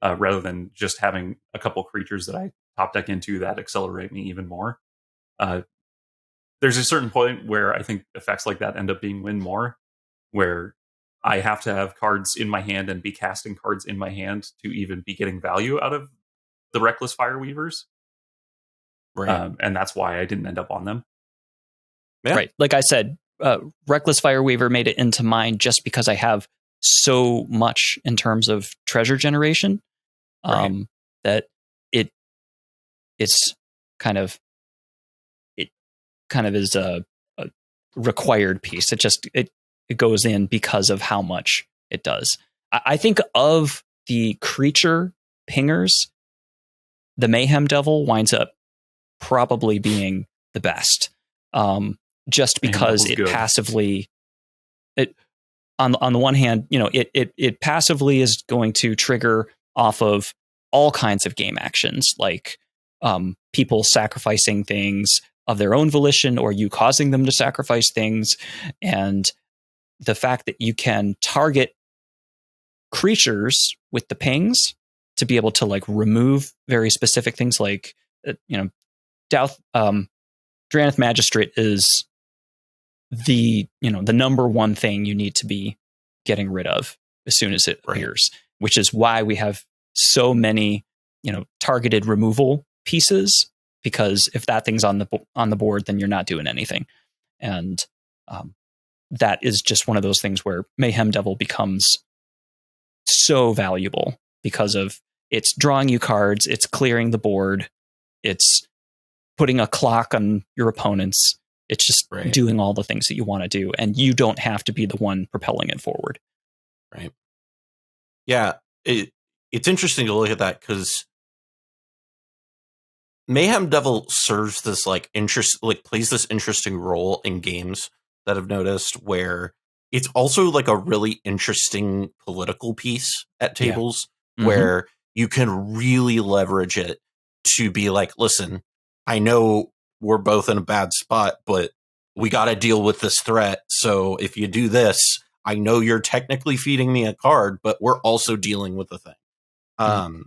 rather than just having a couple creatures that I top deck into that accelerate me even more. There's a certain point where I think effects like that end up being win more, where I have to have cards in my hand and be casting cards in my hand to even be getting value out of the Reckless Fireweavers. Right. And that's why I didn't end up on them. Yeah. Right. Like I said, Reckless Fireweaver made it into mine just because I have so much in terms of treasure generation, that it's kind of is a required piece. It goes in because of how much it does. I think of the creature pingers, the Mayhem Devil winds up probably being the best, just because it passively, on the one hand, it passively is going to trigger off of all kinds of game actions, like people sacrificing things of their own volition, or you causing them to sacrifice things, and the fact that you can target creatures with the pings to be able to like remove very specific things, like Draneth Magistrate is the number one thing you need to be getting rid of as soon as it appears, which is why we have so many targeted removal pieces, because if that thing's on the board, then you're not doing anything. And that is just one of those things where Mayhem Devil becomes so valuable because of it's drawing you cards, it's clearing the board, it's putting a clock on your opponents, it's just doing all the things that you want to do, and you don't have to be the one propelling it forward. Right. Yeah, it's interesting to look at that, because Mayhem Devil serves this plays this interesting role in games that I've noticed, where it's also like a really interesting political piece at tables, where you can really leverage it to be like, listen, I know we're both in a bad spot, but we got to deal with this threat. So if you do this, I know you're technically feeding me a card, but we're also dealing with the thing. And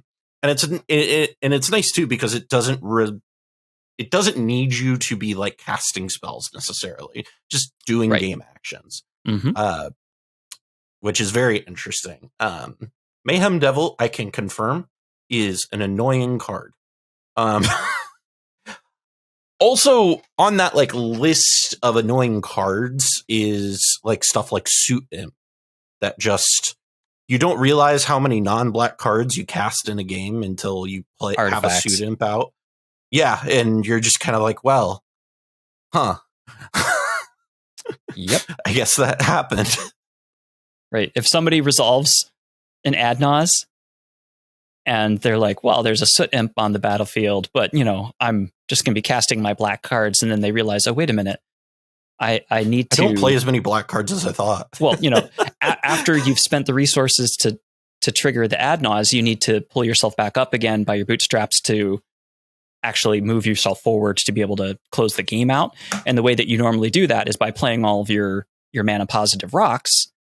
it's nice too, because it doesn't need you to be like casting spells necessarily, just doing game actions, which is very interesting. Mayhem Devil, I can confirm, is an annoying card. Also on that like list of annoying cards is like stuff like Suit Imp, that just, you don't realize how many non-black cards you cast in a game until you have a Suit Imp out. Yeah, and you're just kind of like, well, huh. Yep. I guess that happened. Right. If somebody resolves an ad nause and they're like, well, there's a Soot Imp on the battlefield, but, I'm just going to be casting my black cards. And then they realize, oh, wait a minute. I need to... I don't play as many black cards as I thought. Well, after you've spent the resources to trigger the ad nause, you need to pull yourself back up again by your bootstraps to actually move yourself forward to be able to close the game out. And the way that you normally do that is by playing all of your mana positive rocks.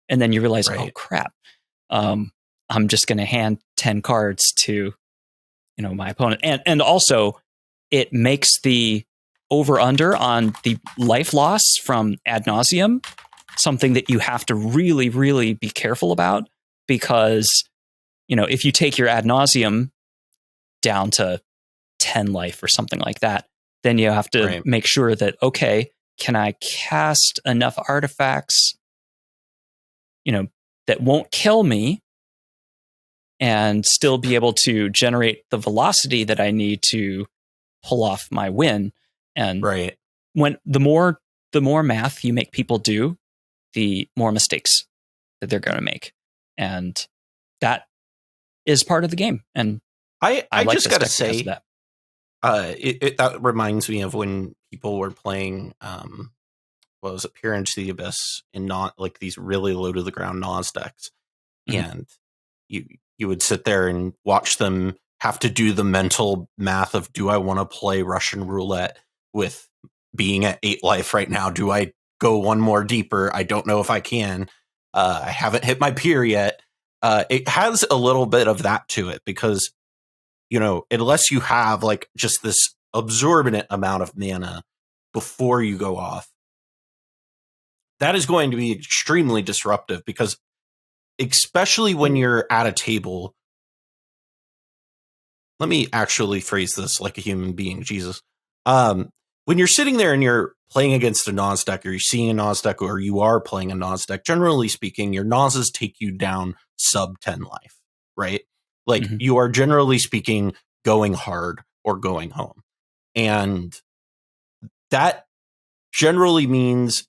And then you realize, oh, crap. I'm just going to hand 10 cards to, my opponent. And also it makes the over under on the life loss from ad nauseum something that you have to really, really be careful about, because, if you take your ad nauseum down to 10 life or something like that, then you have to make sure that, okay, can I cast enough artifacts, that won't kill me and still be able to generate the velocity that I need to pull off my win. And when the more math you make people do, the more mistakes that they're going to make. And that is part of the game. And I like just got to say that. That reminds me of when people were playing, what was it, Peer into the Abyss, in not like these really low to the ground Nas decks. And you would sit there and watch them have to do the mental math of, do I want to play Russian roulette with being at 8 life right now? Do I go one more deeper? I don't know if I can. I haven't hit my peer yet. It has a little bit of that to it, because, unless you have like just this absorbent amount of mana before you go off, that is going to be extremely disruptive, because especially when you're at a table, let me actually phrase this like a human being, Jesus. When you're sitting there and you're playing against a Nas deck, or you're seeing a Nas deck, or you are playing a Nas deck, generally speaking, your Nas's take you down sub 10 life, right? Like you are generally speaking going hard or going home. And that generally means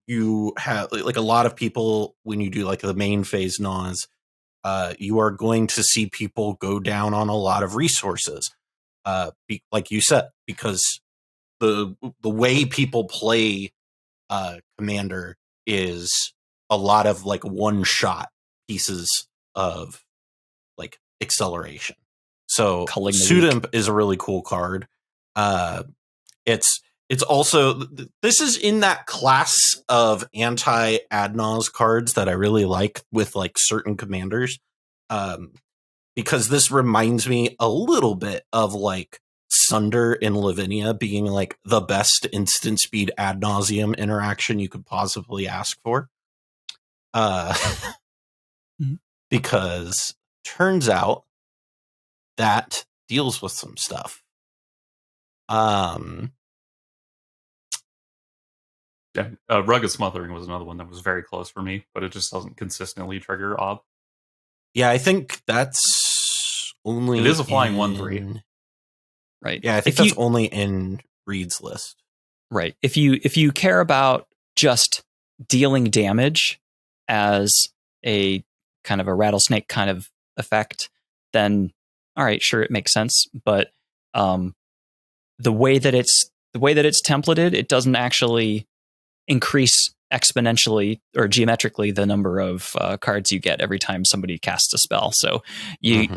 you have like a lot of people, when you do like the main phase Nas, you are going to see people go down on a lot of resources. Like you said, because the way people play Commander is a lot of like one shot pieces of like acceleration. So Pseudo is a really cool card. It's also, this is in that class of anti-ad nause cards that I really like with like certain commanders. Because this reminds me a little bit of like Sunder in Lavinia being like the best instant speed ad nauseum interaction you could possibly ask for. Because turns out that deals with some stuff. Rugged Smothering was another one that was very close for me, but it just doesn't consistently trigger Ob. Yeah, I think that's only... It is a flying 1/3. Right. Yeah, I think that's only in Reed's list. Right. If you care about just dealing damage as a kind of a rattlesnake kind of effect, then all right, sure, it makes sense. But the way that it's templated, it doesn't actually increase exponentially or geometrically the number of cards you get every time somebody casts a spell. So you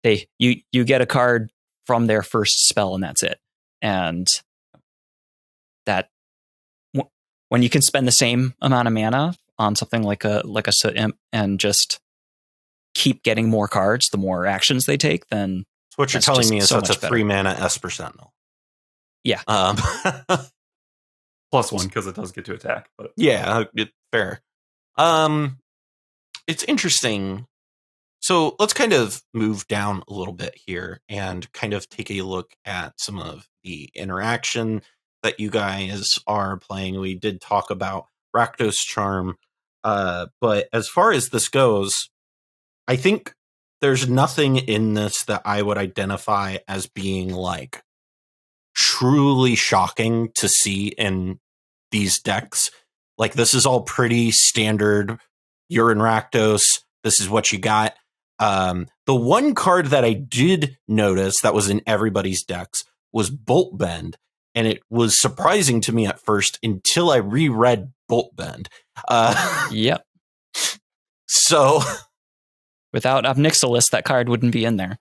get a card from their first spell and that's it. And that when you can spend the same amount of mana on something like a Soot Imp and just keep getting more cards, the more actions they take, then so what you're telling me is that's a 3 mana Esper Sentinel. Yeah. +1 because it does get to attack. But yeah, fair. It's interesting. So let's kind of move down a little bit here and kind of take a look at some of the interaction that you guys are playing. We did talk about Rakdos Charm, but as far as this goes, I think there's nothing in this that I would identify as being like truly shocking to see in these decks. Like, this is all pretty standard. You're in Rakdos. This is what you got. The one card that I did notice that was in everybody's decks was Bolt Bend. And it was surprising to me at first until I reread Bolt Bend. Yep. So without Ob Nixilis, that card wouldn't be in there.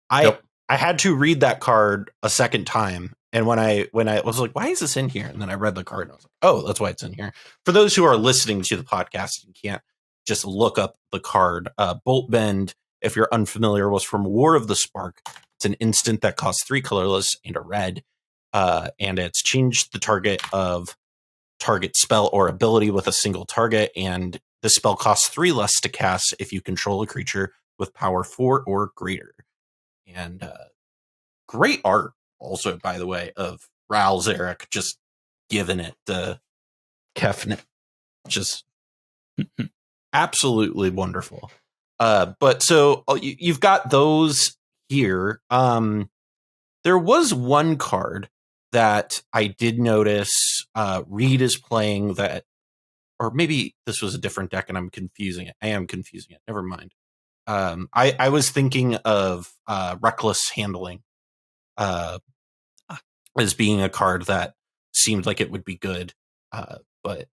I had to read that card a second time. And when I was like, why is this in here? And then I read the card and I was like, oh, that's why it's in here. For those who are listening to the podcast and can't just look up the card, Bolt Bend, if you're unfamiliar, was from War of the Spark. It's an instant that costs 3 colorless and a red. And it's changed the target of target spell or ability with a single target. And the spell costs 3 less to cast if you control a creature with power 4 or greater. And great art also, by the way, of Raul Zarek just giving it the Kefnet. Just absolutely wonderful. But so you've got those here. There was one card that I did notice Reed is playing that, or maybe this was a different deck and I'm confusing it. I am confusing it. Never mind. I was thinking of Reckless Handling as being a card that seemed like it would be good, but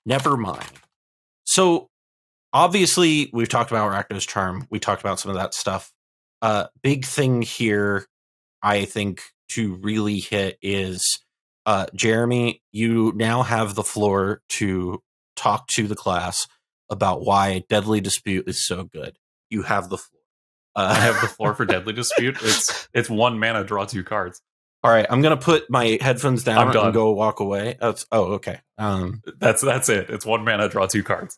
never mind. So obviously we've talked about Rakdos Charm. We talked about some of that stuff. Big thing here, I think, to really hit is Jeremy, you now have the floor to talk to the class about why Deadly Dispute is so good. You have the floor. I have the floor for Deadly Dispute. It's 1 mana, draw 2 cards. All right, I'm gonna put my headphones down and go walk away. Okay. That's it. It's 1 mana, draw 2 cards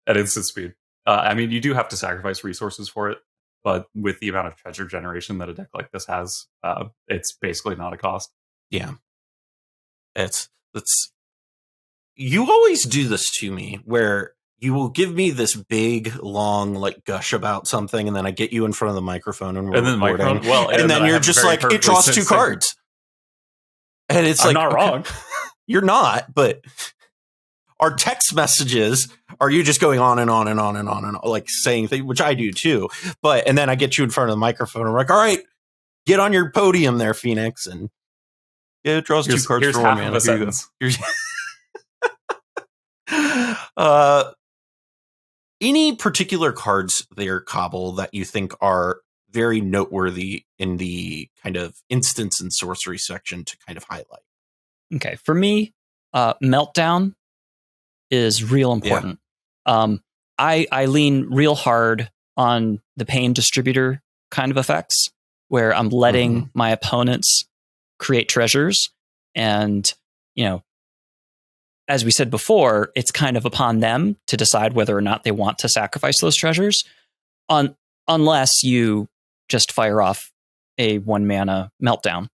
at instant speed. I mean, you do have to sacrifice resources for it, but with the amount of treasure generation that a deck like this has, it's basically not a cost. Yeah. It's you always do this to me where you will give me this big, long, like, gush about something, and then I get you in front of the microphone and we're recording. And then you're just like, it draws 2 cards. And it's like, I'm not wrong. You're not, but our text messages are you just going on and on and on and on and on, like saying things, which I do too. And then I get you in front of the microphone. I'm like, all right, get on your podium there, Fenix, and it draws 2 cards here's for half 1 of mana. a sentence. Any particular cards there, Cobble, that you think are very noteworthy in the kind of instance and sorcery section to kind of highlight? Okay, for me, Meltdown is real important. Yeah. I lean real hard on the pain distributor kind of effects, where I'm letting my opponents create treasures, and as we said before, it's kind of upon them to decide whether or not they want to sacrifice those treasures, unless you just fire off a 1 mana Meltdown,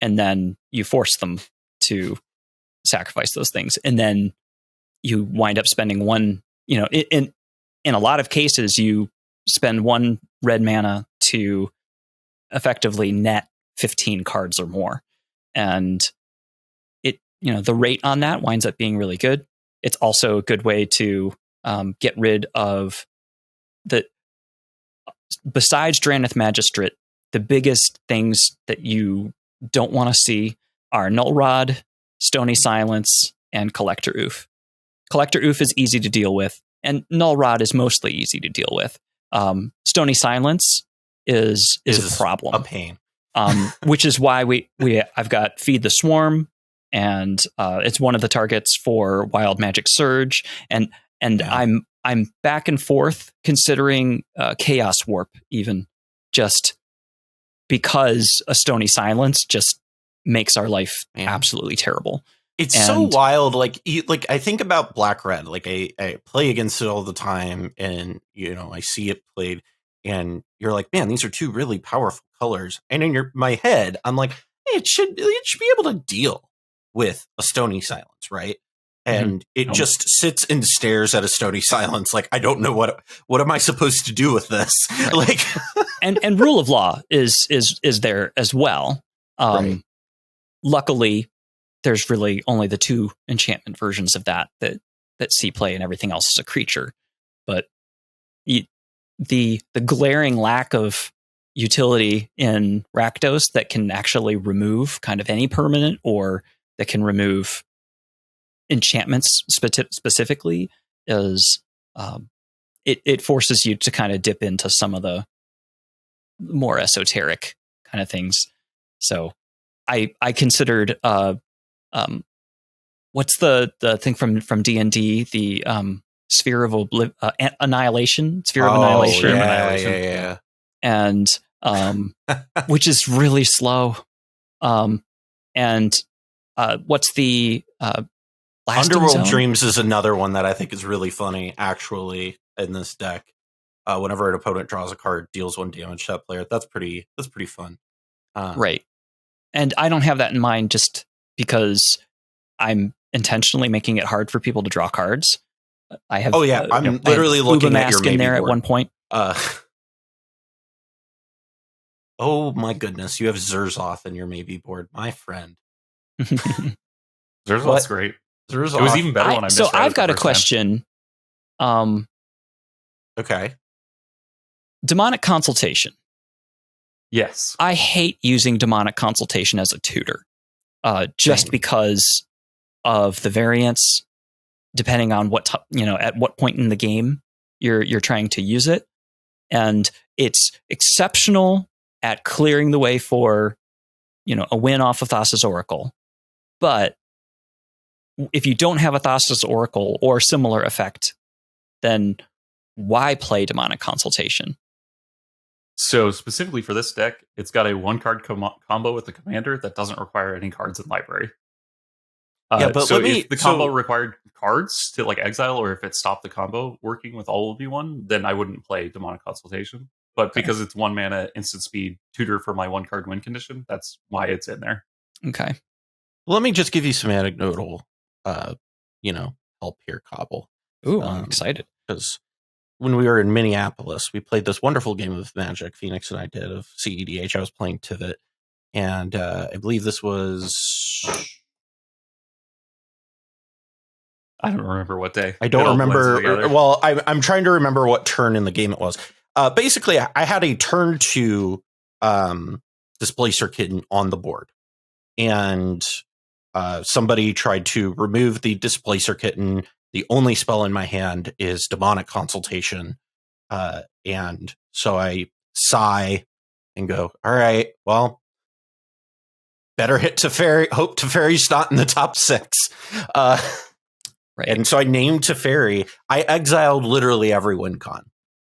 and then you force them to sacrifice those things, and then you wind up spending 1. In a lot of cases, you spend 1 red mana to effectively net 15 cards or more, and the rate on that winds up being really good. It's also a good way to get rid of besides Drannith Magistrate, the biggest things that you don't want to see are Null Rod, Stony Silence, and Collector Oof. Collector Oof is easy to deal with, and Null Rod is mostly easy to deal with. Stony Silence is a problem, a pain. Which is why I've got Feed the Swarm, and it's one of the targets for Wild Magic Surge, and I'm back and forth considering Chaos Warp, even just because a Stony Silence just makes our life absolutely terrible. It's so wild. Like I think about Black Red. Like I play against it all the time, and I see it played, and you're like, man, these are 2 really powerful colors. And in my head, I'm like, hey, it should be able to deal with a Stony Silence, right? And it just sits and stares at a Stony Silence. Like, I don't know what am I supposed to do with this? Right. Like, and Rule of Law is there as well. Right. Luckily, there's really only the 2 enchantment versions of that see play, and everything else is a creature. But the glaring lack of utility in Rakdos that can actually remove kind of any permanent, or that can remove enchantments specifically, is it forces you to kind of dip into some of the more esoteric kind of things. So I considered what's the thing from D&D, the Sphere of Annihilation, Sphere of Annihilation. Yeah. And which is really slow. And what's the Underworld Zone? Dreams is another one that I think is really funny, actually, in this deck. Whenever an opponent draws a card, deals 1 damage to that player. That's pretty fun. Right. And I don't have that in mind just because I'm intentionally making it hard for people to draw cards. I have. I'm literally looking at your maybe in there board. At one point. Oh my goodness, you have Zerzoth in your maybe board, my friend. Zerzoth's great. Zerzoth. It was even better when I So I've got a question. Okay. Demonic Consultation. Yes. I hate using Demonic Consultation as a tutor, just because of the variance, depending on at what point in the game you're trying to use it, and it's exceptional at clearing the way for a win off of Thassa's Oracle, but if you don't have a Thassa's Oracle or similar effect, then why play Demonic Consultation? So specifically for this deck, it's got a 1-card combo with the commander that doesn't require any cards in library. But so if the combo required cards to exile, or if it stopped the combo working with all of you1, then I wouldn't play Demonic Consultation. But because it's 1 mana instant speed tutor for my 1-card win condition, that's why it's in there. Okay. Let me just give you some anecdotal help here, Cobble. Ooh, I'm excited. Because when we were in Minneapolis, we played this wonderful game of Magic, Fenix and I did, of cEDH. I was playing Tivit, and I believe this was I don't remember what day. I don't remember. Well, I'm trying to remember what turn in the game it was. Basically, I had a turn 2 Displacer Kitten on the board. And somebody tried to remove the Displacer Kitten. The only spell in my hand is Demonic Consultation. And so I sigh and go, all right, well, better hit Teferi. Hope Teferi's not in the top 6. Right. And so I named Teferi. I exiled literally every win con.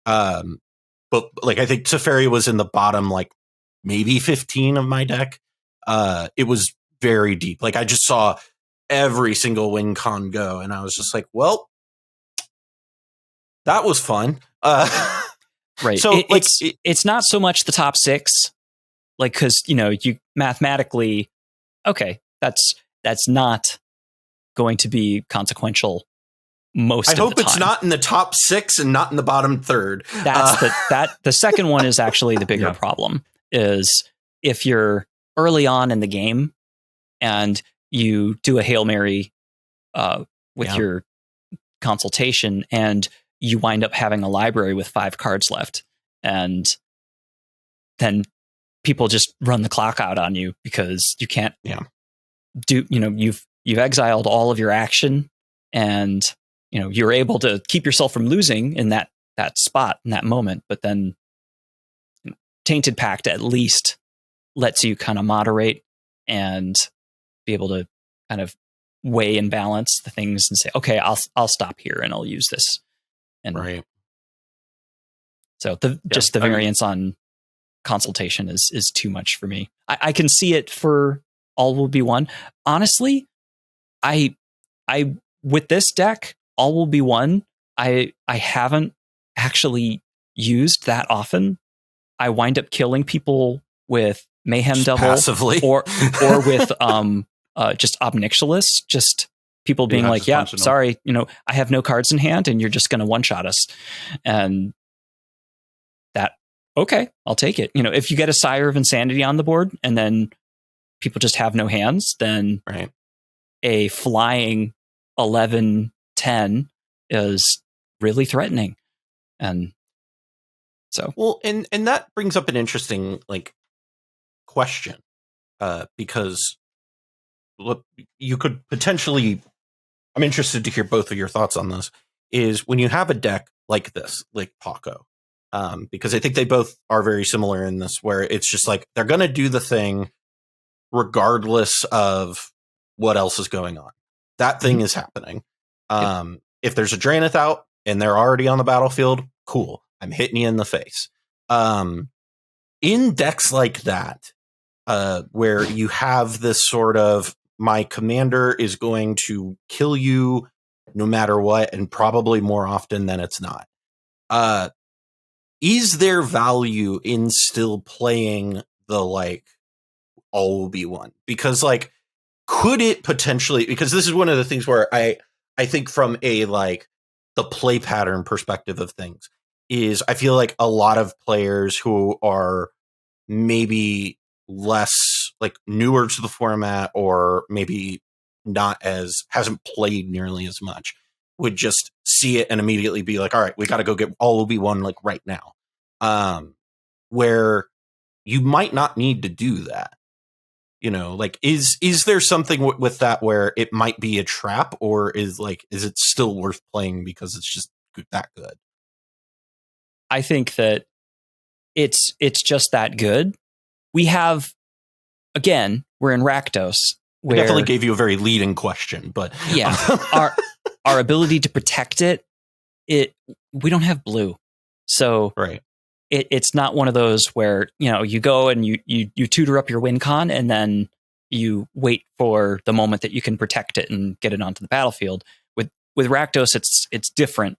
But like, I think Teferi was in the bottom, like maybe 15 of my deck. It was very deep. Like I just saw every single win con go. And I was just like, well, that was fun. Right. So it's not so much the top 6, like, cause you mathematically, okay, that's not going to be consequential most of the time. I hope it's not in the top 6 and not in the bottom third. That's the second one is actually the bigger problem, is if you're early on in the game and you do a Hail Mary with your consultation and you wind up having a library with 5 cards left, and then people just run the clock out on you because you can't do, you've exiled all of your action, and you're able to keep yourself from losing in that spot in that moment, but then Tainted Pact at least lets you kind of moderate and be able to kind of weigh and balance the things and say, okay, I'll stop here and I'll use this. And right. So the variance on consultation is too much for me. I can see it for All Will Be One. Honestly, I with this deck, All Will Be One, I haven't actually used that often. I wind up killing people with Mayhem just Devil passively. or with just Ob Nixilis, just people being like, yeah, sorry, I have no cards in hand and you're just going to one-shot us. And that, okay, I'll take it. If you get a Sire of Insanity on the board and then people just have no hands, then a flying 11-10 is really threatening. And so, well, and that brings up an interesting question, because look, you could potentially, I'm interested to hear both of your thoughts on this, is when you have a deck like this, like Paco, because I think they both are very similar in this, where it's just like, they're going to do the thing regardless of what else is going on. That thing is happening. If there's a Draenith out and they're already on the battlefield, cool. I'm hitting you in the face. In decks like that, where you have this sort of, my commander is going to kill you no matter what, and probably more often than it's not. Is there value in still playing the All Will Be One? Because could it potentially, because this is one of the things where I think from a the play pattern perspective of things, is I feel like a lot of players who are maybe less newer to the format, or maybe not as, hasn't played nearly as much, would just see it and immediately be like, all right, we got to go get All Will Be One right now. Where you might not need to do that. Is there something with that where it might be a trap, or is it still worth playing because it's just that good? I think that it's just that good. We have, again, we're in Rakdos. I definitely gave you a very leading question, but yeah, our ability to protect it, we don't have blue, so it's not one of those where you go and you tutor up your win con and then you wait for the moment that you can protect it and get it onto the battlefield. With Rakdos, it's different,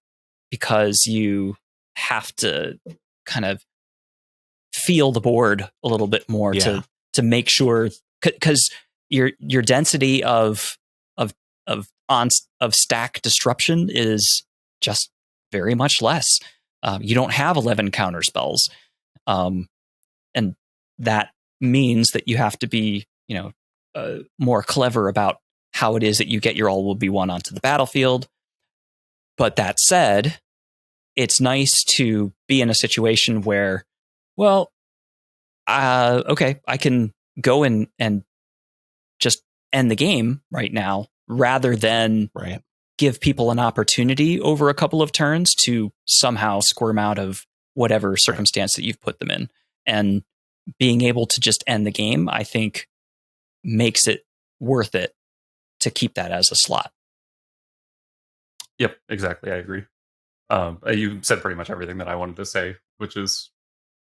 because you have to kind of feel the board a little bit more to make sure, because your density of stack disruption is just very much less. You don't have 11 counter spells, and that means that you have to be more clever about how it is that you get your all will be won onto the battlefield. But that said, it's nice to be in a situation where, well, okay, I can go in and just end the game right now rather than give people an opportunity over a couple of turns to somehow squirm out of whatever circumstance that you've put them in. And being able to just end the game, I think, makes it worth it to keep that as a slot. Yep, exactly. I agree. You said pretty much everything that I wanted to say, which is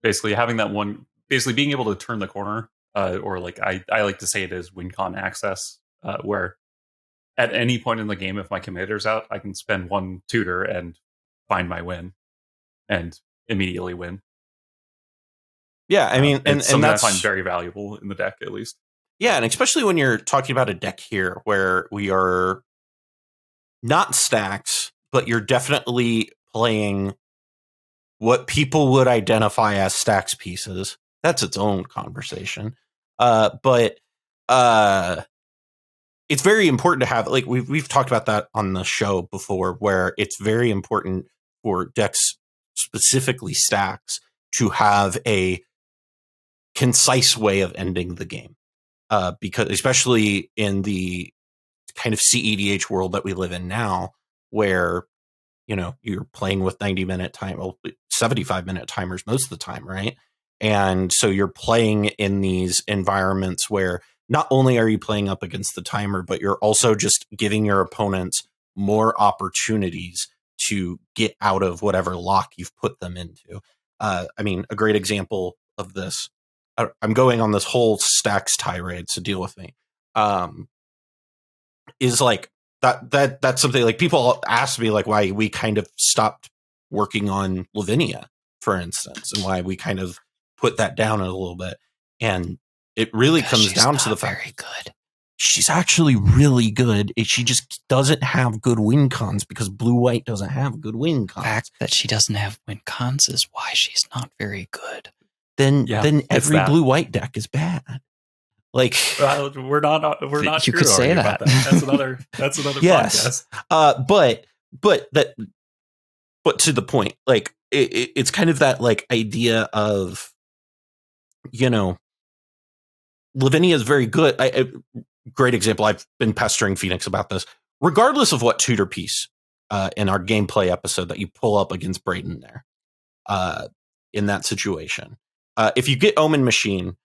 basically having that one, basically being able to turn the corner, or like I like to say it is win con access, where at any point in the game, if my commander's out, I can spend one tutor and find my win and immediately win. Yeah, I mean, and something that's, I find very valuable in the deck, at least. Yeah, and especially when you're talking about a deck here where we are not stacks, but you're definitely playing what people would identify as stacks pieces. That's its own conversation. But it's very important to have, like we've talked about that on the show before, where it's very important for decks, specifically stacks, to have a concise way of ending the game. Because especially in the kind of cEDH world that we live in now, where, you know, you're playing with 90-minute time, 75-minute timers most of the time, right? And so you're playing in these environments where not only are you playing up against the timer, but you're also just giving your opponents more opportunities to get out of whatever lock you've put them into. I mean, a great example of this, I'm going on this whole stacks tirade, so deal with me. Is like that's something like people ask me like why we kind of stopped working on Lavinia, for instance, and why we kind of put that down a little bit. And it really comes down to the fact very good. She's actually really good. She just doesn't have good win cons because blue-white doesn't have good win cons. The fact that she doesn't have win cons is why she's not very good. Then every blue-white deck is bad. Like we're not. You could say that. That's another. Yes, podcast. but to the point, like it's kind of that like idea of, you know, Lavinia is very good. Great example. I've been pestering Fenix about this. Regardless of what tutor piece in our gameplay episode that you pull up against Brayden there, in that situation, if you get Omen Machine,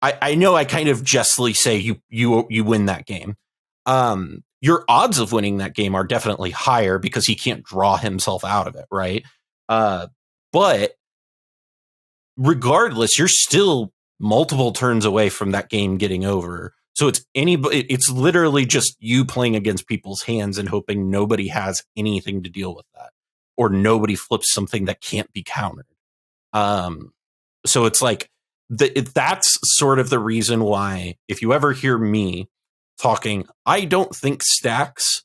I know I kind of justly say you win that game. Your odds of winning that game are definitely higher because he can't draw himself out of it, right? But regardless, you're still multiple turns away from that game getting over. So it's literally just you playing against people's hands and hoping nobody has anything to deal with that, or nobody flips something that can't be countered. So it's like that's sort of the reason why, if you ever hear me talking, I don't think stacks,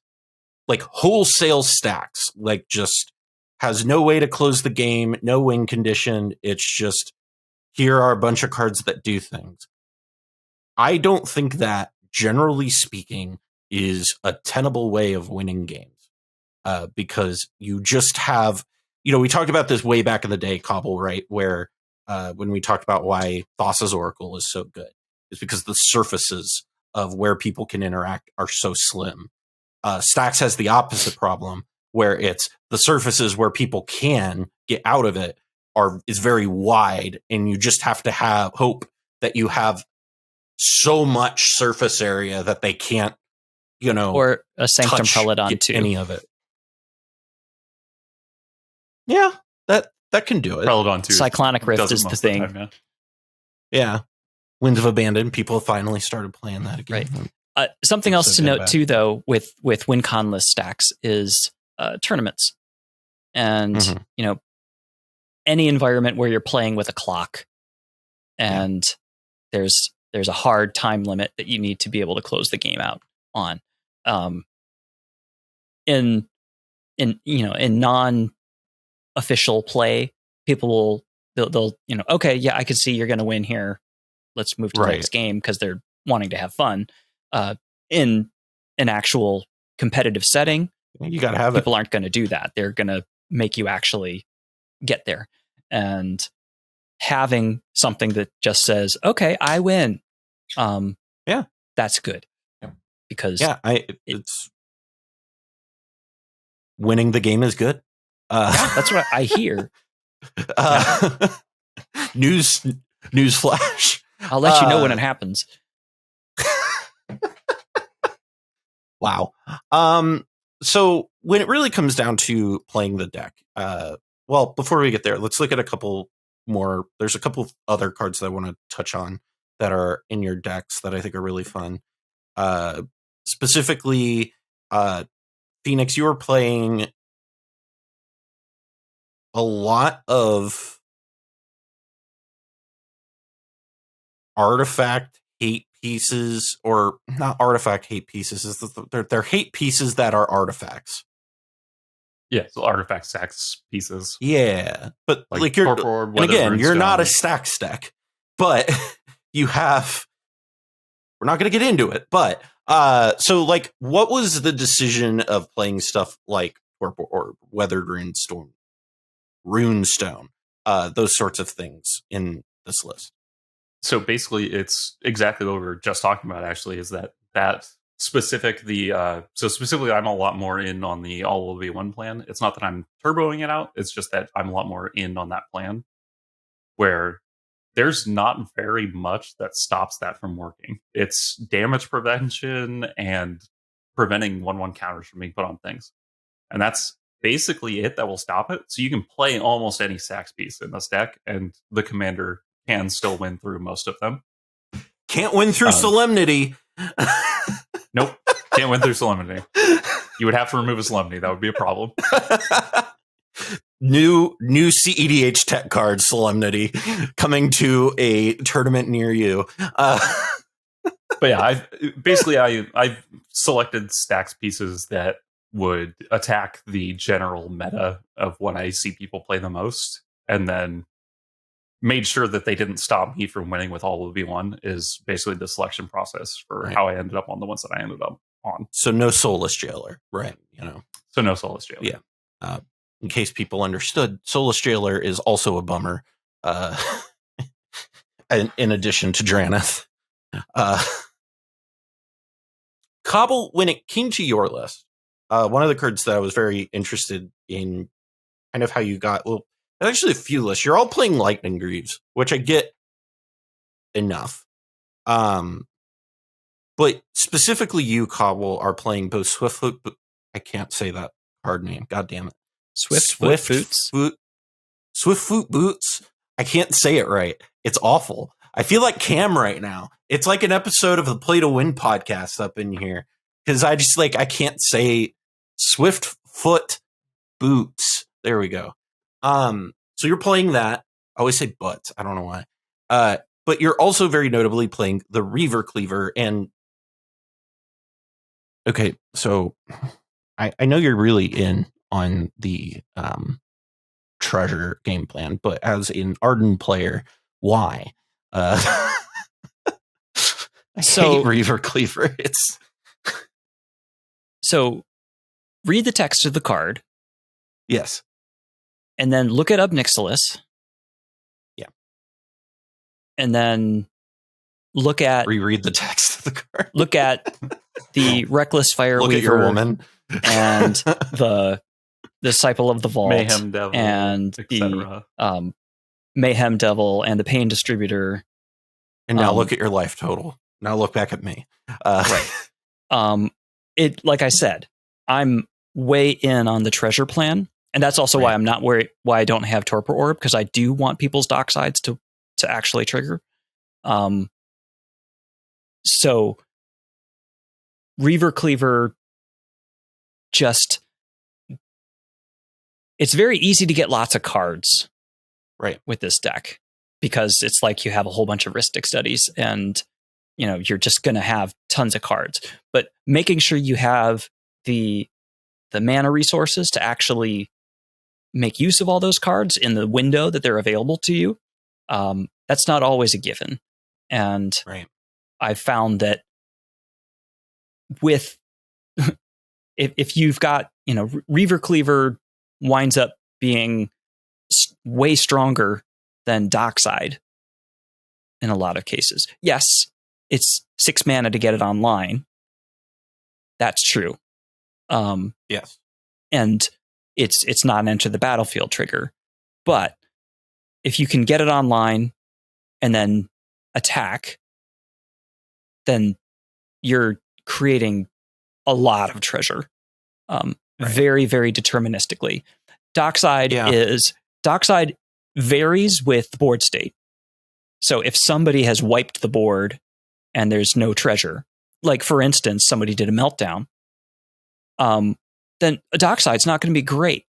like wholesale stacks, like just has no way to close the game, no win condition. It's just, here are a bunch of cards that do things. I don't think that, generally speaking, is a tenable way of winning games, because you just have, you know, we talked about this way back in the day, Cobble, right? Where when we talked about why Thassa's Oracle is so good, is because the surfaces of where people can interact are so slim. Stacks has the opposite problem, where it's the surfaces where people can get out of it is very wide, and you just have to have hope that you have so much surface area that they can't, you know, or a Sanctum Peladon too. Any of it. Yeah, that can do it. Peladon too. Cyclonic Rift is the thing. Yeah. Winds of Abandon, people finally started playing that again. Right. Something else to note too, though, with win conless stacks is tournaments. And, you know, any environment where you're playing with a clock and there's a hard time limit that you need to be able to close the game out on. In non-official play, people they'll you know, okay, yeah, I can see you're going to win here. Let's move to the next game because they're wanting to have fun. In an actual competitive setting, you got to have people aren't going to do that. They're going to make you actually get there. And having something that just says, okay, I win. That's good. Yeah. Because it's winning the game is good. That's what I hear. News flash. I'll let you know when it happens. Wow. So when it really comes down to playing the deck, well, before we get there, let's look at a couple more. There's a couple of other cards that I want to touch on that are in your decks that I think are really fun. Specifically, Fenix, you were playing a lot of artifact hate pieces, or not artifact hate pieces. They're hate pieces that are artifacts. Yeah, so artifact stacks pieces. Yeah, but like you're again, you're not a stack, but you have. We're not going to get into it, but so like, what was the decision of playing stuff like Torpor or Weathered Runestone, those sorts of things in this list? So basically, it's exactly what we were just talking about. Actually, is that specific? Specifically, I'm a lot more in on the all of V1 plan. It's not that I'm turboing it out. It's just that I'm a lot more in on that plan, where there's not very much that stops that from working. It's damage prevention and preventing 1/1 counters from being put on things, and that's basically it that will stop it. So you can play almost any sax piece in this deck, and the commander can still win through most of them. Can't win through Solemnity. Nope. Can't win through Solemnity. You would have to remove a Solemnity. That would be a problem. New cEDH tech card, Solemnity, coming to a tournament near you. But yeah, I've selected stacks pieces that would attack the general meta of what I see people play the most, and then made sure that they didn't stop me from winning with all of V1 is basically the selection process for how I ended up on the ones that I ended up on. So no Soulless Jailer, right? So no Soulless Jailer. Yeah. In case people understood, Soulless Jailer is also a bummer. In addition to Draneth. Cobble, when it came to your list, one of the cards that I was very interested in, kind of how you got, well, actually a few lists. You're all playing Lightning Greaves, which I get enough. But specifically you, Cobble, are playing both Swiftfoot, I can't say that card name. God damn it. Swiftfoot Boots. I can't say it right. It's awful. I feel like Cam right now. It's like an episode of the Play to Win podcast up in here. Because I just I can't say Swiftfoot Boots. There we go. So you're playing that. I always say but. I don't know why. But you're also very notably playing the Reaver Cleaver. And okay, so I know you're really in on the treasure game plan, but as an ardent player, why? I hate Reaver Cleaver. So read the text of the card. Yes. And then look at Ob Nixilis. Yeah. And then look at... reread the text of the card. Look at the Reckless Fire Look Weaver. At your woman. And the Disciple of the Vault. Mayhem Devil. And the Mayhem Devil and the Pain Distributor. And now look at your life total. Now look back at me. Right. Like I said, I'm way in on the treasure plan. And that's also why I'm not why I don't have Torpor Orb, because I do want people's dock sides to actually trigger. So Reaver Cleaver just, it's very easy to get lots of cards with this deck, because it's like you have a whole bunch of Ristic studies and you're just going to have tons of cards, but making sure you have the mana resources to actually make use of all those cards in the window that they're available to you. That's not always a given. And I've found that with if you've got, Reaver Cleaver winds up being way stronger than Dockside in a lot of cases. Yes, it's 6 mana to get it online. That's true. Yes. And it's not an enter the battlefield trigger. But if you can get it online and then attack, then you're creating a lot of treasure. Very, very deterministically. Dockside varies with board state. So if somebody has wiped the board and there's no treasure, like for instance, somebody did a meltdown, then a Dockside's not going to be great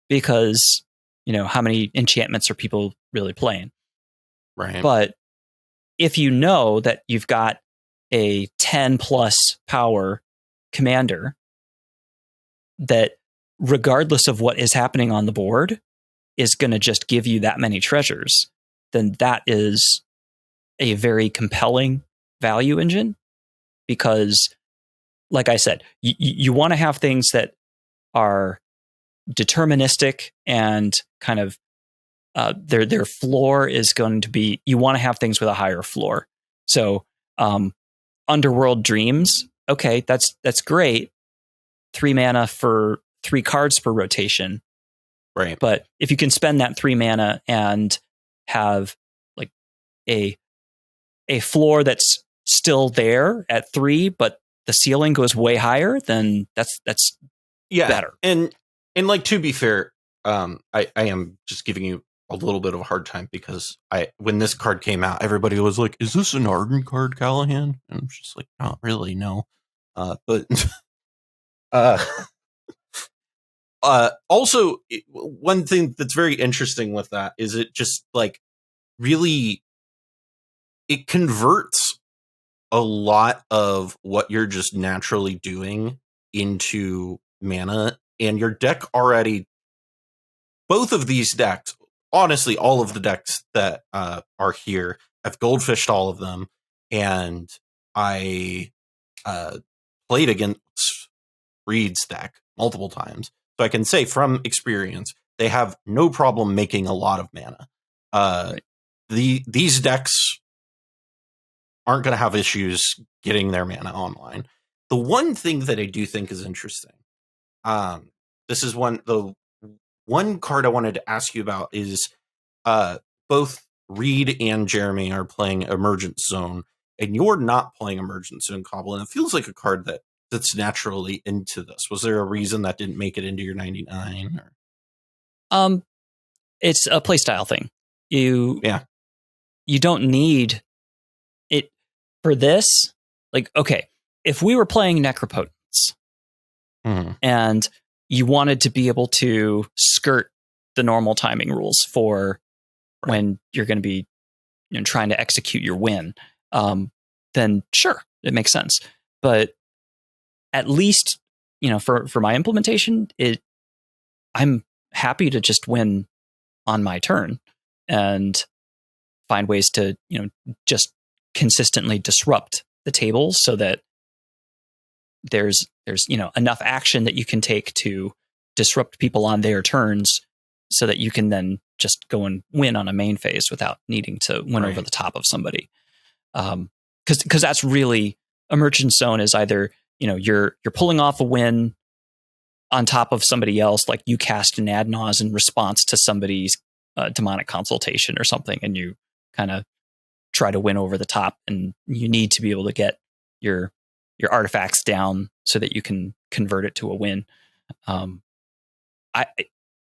because, how many enchantments are people really playing? Right. But if you know that you've got a 10 plus power commander that, regardless of what is happening on the board, is going to just give you that many treasures, then that is a very compelling value engine. Because, like I said, you want to have things that are deterministic and kind of their floor is going to be, you want to have things with a higher floor. So Underworld Dreams, okay, that's great. 3 mana for 3 cards per rotation. Right. But if you can spend that 3 mana and have like a floor that's still there at 3, but the ceiling goes way higher, then that's better. And like, to be fair, I am just giving you a little bit of a hard time because when this card came out, everybody was like, "Is this an Arden card, Callahan?" And I'm just like, "Not really, no." But also, one thing that's very interesting with that is it just like really, it converts a lot of what you're just naturally doing into mana, and your deck already, both of these decks, honestly, all of the decks that are here, I've goldfished all of them, and I played against Reed's deck multiple times. So I can say from experience, they have no problem making a lot of mana. These decks aren't going to have issues getting their mana online. The one thing that I do think is interesting, this is the one card I wanted to ask you about is both Reed and Jeremy are playing Emergent Zone, and you're not playing Emergent Zone, Cobble, and it feels like a card that's naturally into this. Was there a reason that didn't make it into your 99? Or? It's a playstyle thing. You don't need it for this. Like, okay, if we were playing Necropotence and you wanted to be able to skirt the normal timing rules for when you're going to be trying to execute your win, then sure, it makes sense. But at least, for my implementation, I'm happy to just win on my turn and find ways to, just consistently disrupt the tables so that there's enough action that you can take to disrupt people on their turns so that you can then just go and win on a main phase without needing to win over the top of somebody. Because that's really, Emergent Zone is either, you're pulling off a win on top of somebody else, like you cast an ad nause in response to somebody's demonic consultation or something, and you kind of try to win over the top, and you need to be able to get your artifacts down so that you can convert it to a win.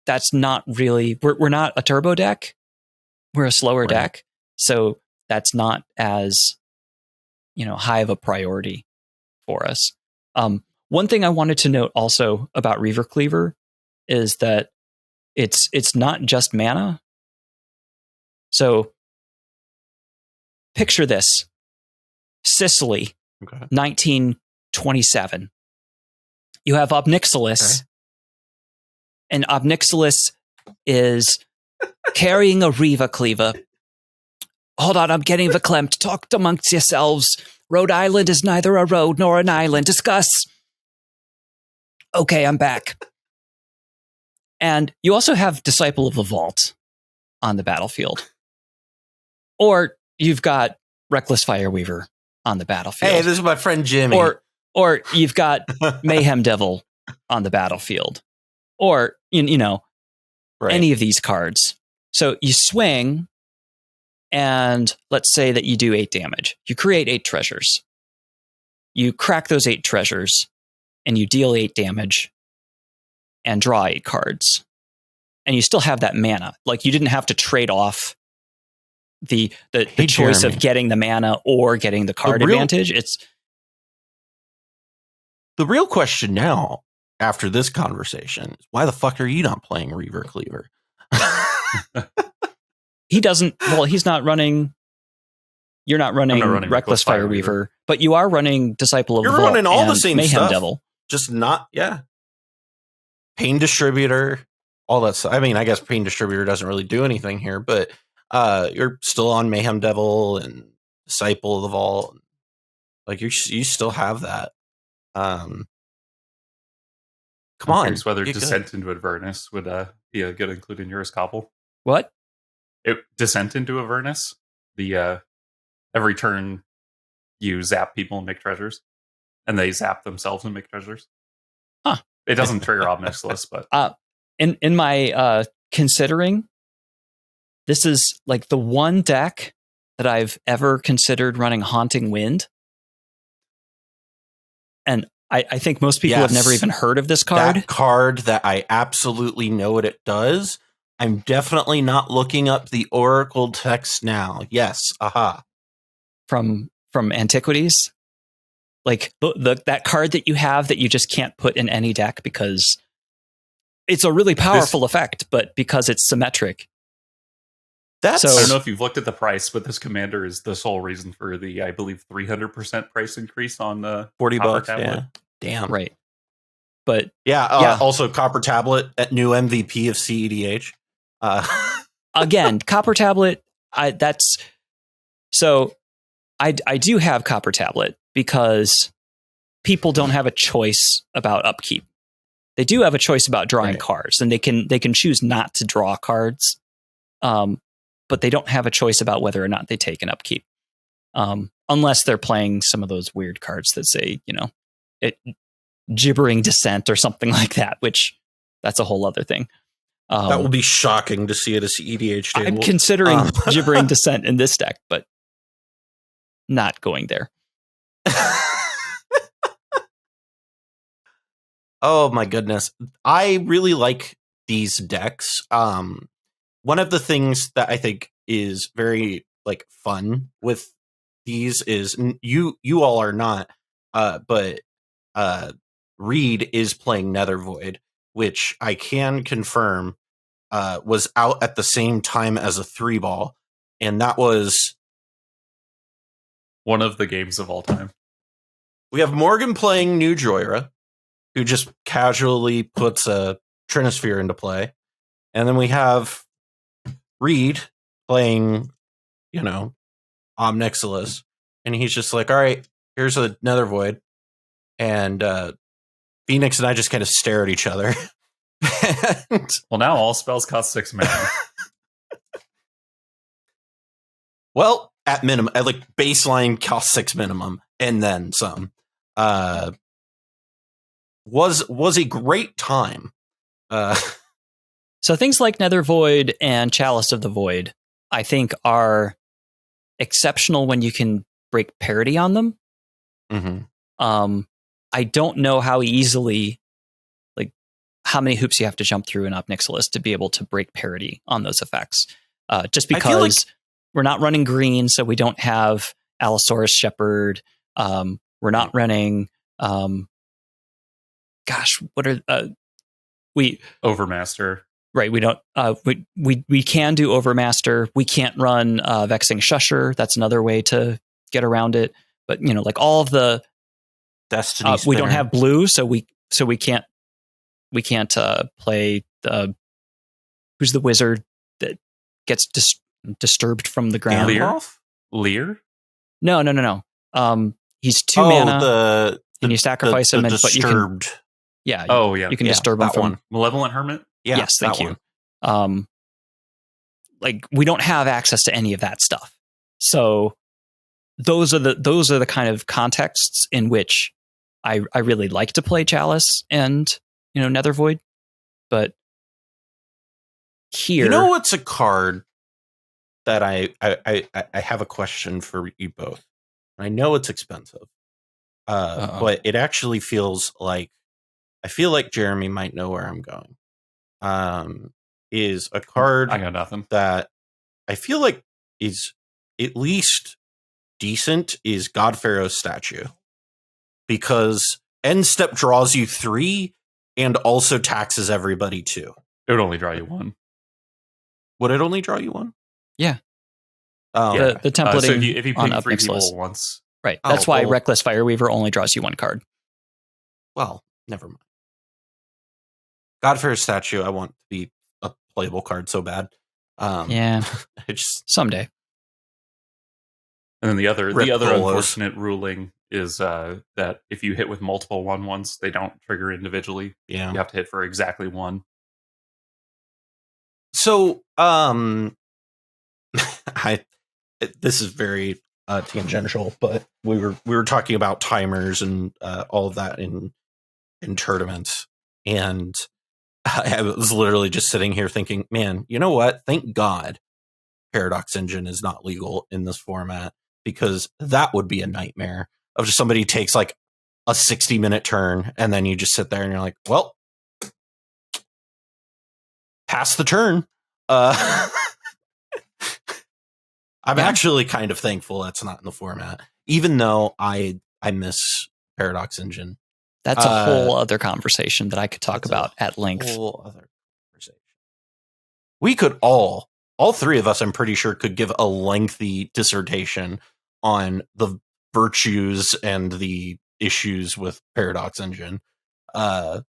That's not really, we're not a turbo deck. We're a slower deck. So that's not as, high of a priority for us. One thing I wanted to note also about Reaver Cleaver is that it's not just mana. So picture this: Sicily, 1927. You have Ob Nixilis, and Ob Nixilis is carrying a Reaver Cleaver. Hold on, I'm getting verklempt. Talk amongst yourselves. Rhode Island is neither a road nor an island. Discuss. okay, I'm back. And you also have Disciple of the Vault on the battlefield. Or you've got Reckless Fireweaver on the battlefield. Hey, this is my friend Jimmy. Or you've got Mayhem Devil on the battlefield. Or, you know, any of these cards. So you swing, and let's say that you do 8 damage. You create 8 treasures. You crack those 8 treasures, and you deal 8 damage, and draw 8 cards. And you still have that mana. Like, you didn't have to trade off the choice of getting the mana or getting the card advantage. It's the real question now, after this conversation, is why the fuck are you not playing Reaver Cleaver? He doesn't. Well, he's not running. You're not running Reckless Fireweaver, but you are running Disciple of the Vault. You're running all the same Mayhem stuff. Devil. Just not, Pain Distributor, all that stuff. I mean, I guess Pain Distributor doesn't really do anything here, but you're still on Mayhem Devil and Disciple of the Vault. Like, you still have that. Come on. Curious whether Descent into Avernus would be a good include in yours, Cobble. What? Descent into Avernus. The every turn you zap people and make treasures, and they zap themselves and make treasures. Huh. It doesn't trigger Ob Nixilis, but in my considering, this is like the one deck that I've ever considered running Haunting Wind. And I think most people have never even heard of this card. That card that I absolutely know what it does. I'm definitely not looking up the Oracle text now. Yes, aha. From Antiquities. Like that card that you have that you just can't put in any deck because it's a really powerful effect, but because it's symmetric. I don't know if you've looked at the price, but this commander is the sole reason for the, I believe, 300% price increase on the $40. Tablet. Yeah. Damn. Right. But also Copper Tablet at new MVP of cEDH. Again, Copper Tablet. I do have Copper Tablet because people don't have a choice about upkeep. They do have a choice about drawing cards, and they can choose not to draw cards. But they don't have a choice about whether or not they take an upkeep, unless they're playing some of those weird cards that say, gibbering dissent or something like that. Which that's a whole other thing. That will be shocking to see at a cEDH table. I'm considering gibbering dissent in this deck, but not going there. Oh my goodness. I really like these decks. One of the things that I think is very fun with these is you all are not, but Reed is playing Nether Void, which I can confirm was out at the same time as a 3-ball, and that was one of the games of all time. We have Morgan playing New Joyra, who just casually puts a Trinisphere into play, and then we have Reed playing, Ob Nixilis, and he's just like, all right, here's a Nether Void. And Fenix and I just kind of stare at each other. Well, now all spells cost 6 mana. Well, at minimum, at baseline cost 6 minimum, and then some. Was a great time. So things like Nether Void and Chalice of the Void, I think, are exceptional when you can break parity on them. Mm-hmm. I don't know how easily, how many hoops you have to jump through in Ob Nixilis to be able to break parity on those effects. Just because we're not running green, so we don't have Allosaurus Shepherd. We're not running. What are we? Overmaster. Right, we don't. We can do Overmaster. We can't run Vexing Shusher. That's another way to get around it. But all of the Destiny. We don't have blue, so we can't play the who's the wizard that gets disturbed from the ground. Lear? No. He's 2 mana. And you sacrifice him, but you can. Yeah. You can disturb them from one. Malevolent Hermit. Yeah, yes, thank you. Like we don't have access to any of that stuff. So those are the kind of contexts in which I really like to play Chalice and Nethervoid. But here, what's a card that I have a question for you both. I know it's expensive, but it actually feels like I feel like Jeremy might know where I'm going. Is a card I got nothing that I feel like is at least decent is God Pharaoh's statue, because end step draws you 3 and also taxes everybody 2. It would only draw you 1. Would it only draw you 1? Yeah. Oh, yeah. The templating so if you on ping 3 people Nixilis. once. Right. That's why Reckless Fireweaver only draws you 1 card. Well, never mind. God Pharaoh's statue, I want to be a playable card so bad. Yeah. Someday. And then the other unfortunate ruling is that if you hit with multiple 1/1s, they don't trigger individually. Yeah. You have to hit for exactly 1. So, this is very tangential, but we were talking about timers and all of that in tournaments, and I was literally just sitting here thinking, man, you know what? Thank God Paradox Engine is not legal in this format, because that would be a nightmare of just somebody takes like a 60-minute turn and then you just sit there and you're like, well, pass the turn. I'm actually kind of thankful that's not in the format, even though I miss Paradox Engine. That's a whole other conversation that I could talk about at length. Whole other conversation. We could all 3 of us, I'm pretty sure, could give a lengthy dissertation on the virtues and the issues with Paradox Engine. But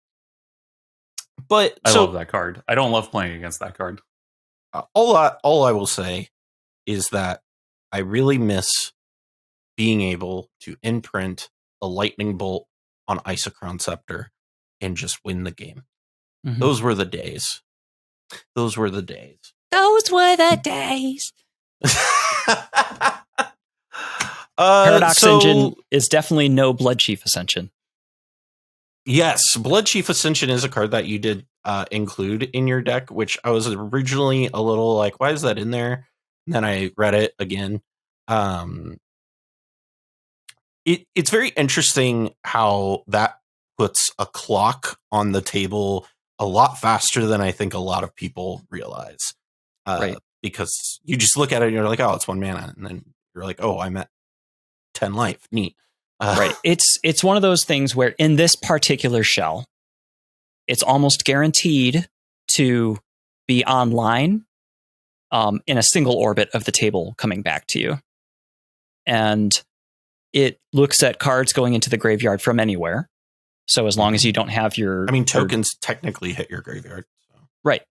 I love that card. I don't love playing against that card. All I will say is that I really miss being able to imprint a lightning bolt on Isochron Scepter and just win the game. Mm-hmm. Those were the days. Paradox Engine is definitely no Bloodchief Ascension. Yes, Bloodchief Ascension is a card that you did include in your deck, which I was originally a little like, why is that in there? And then I read it again. It's very interesting how that puts a clock on the table a lot faster than I think a lot of people realize. Right. Because you just look at it and you're like, oh, it's 1 mana. And then you're like, oh, I'm at 10 life. Neat. Right. It's one of those things where in this particular shell, it's almost guaranteed to be online in a single orbit of the table coming back to you. And it looks at cards going into the graveyard from anywhere. So as long as you don't have your... tokens technically hit your graveyard. So. Right.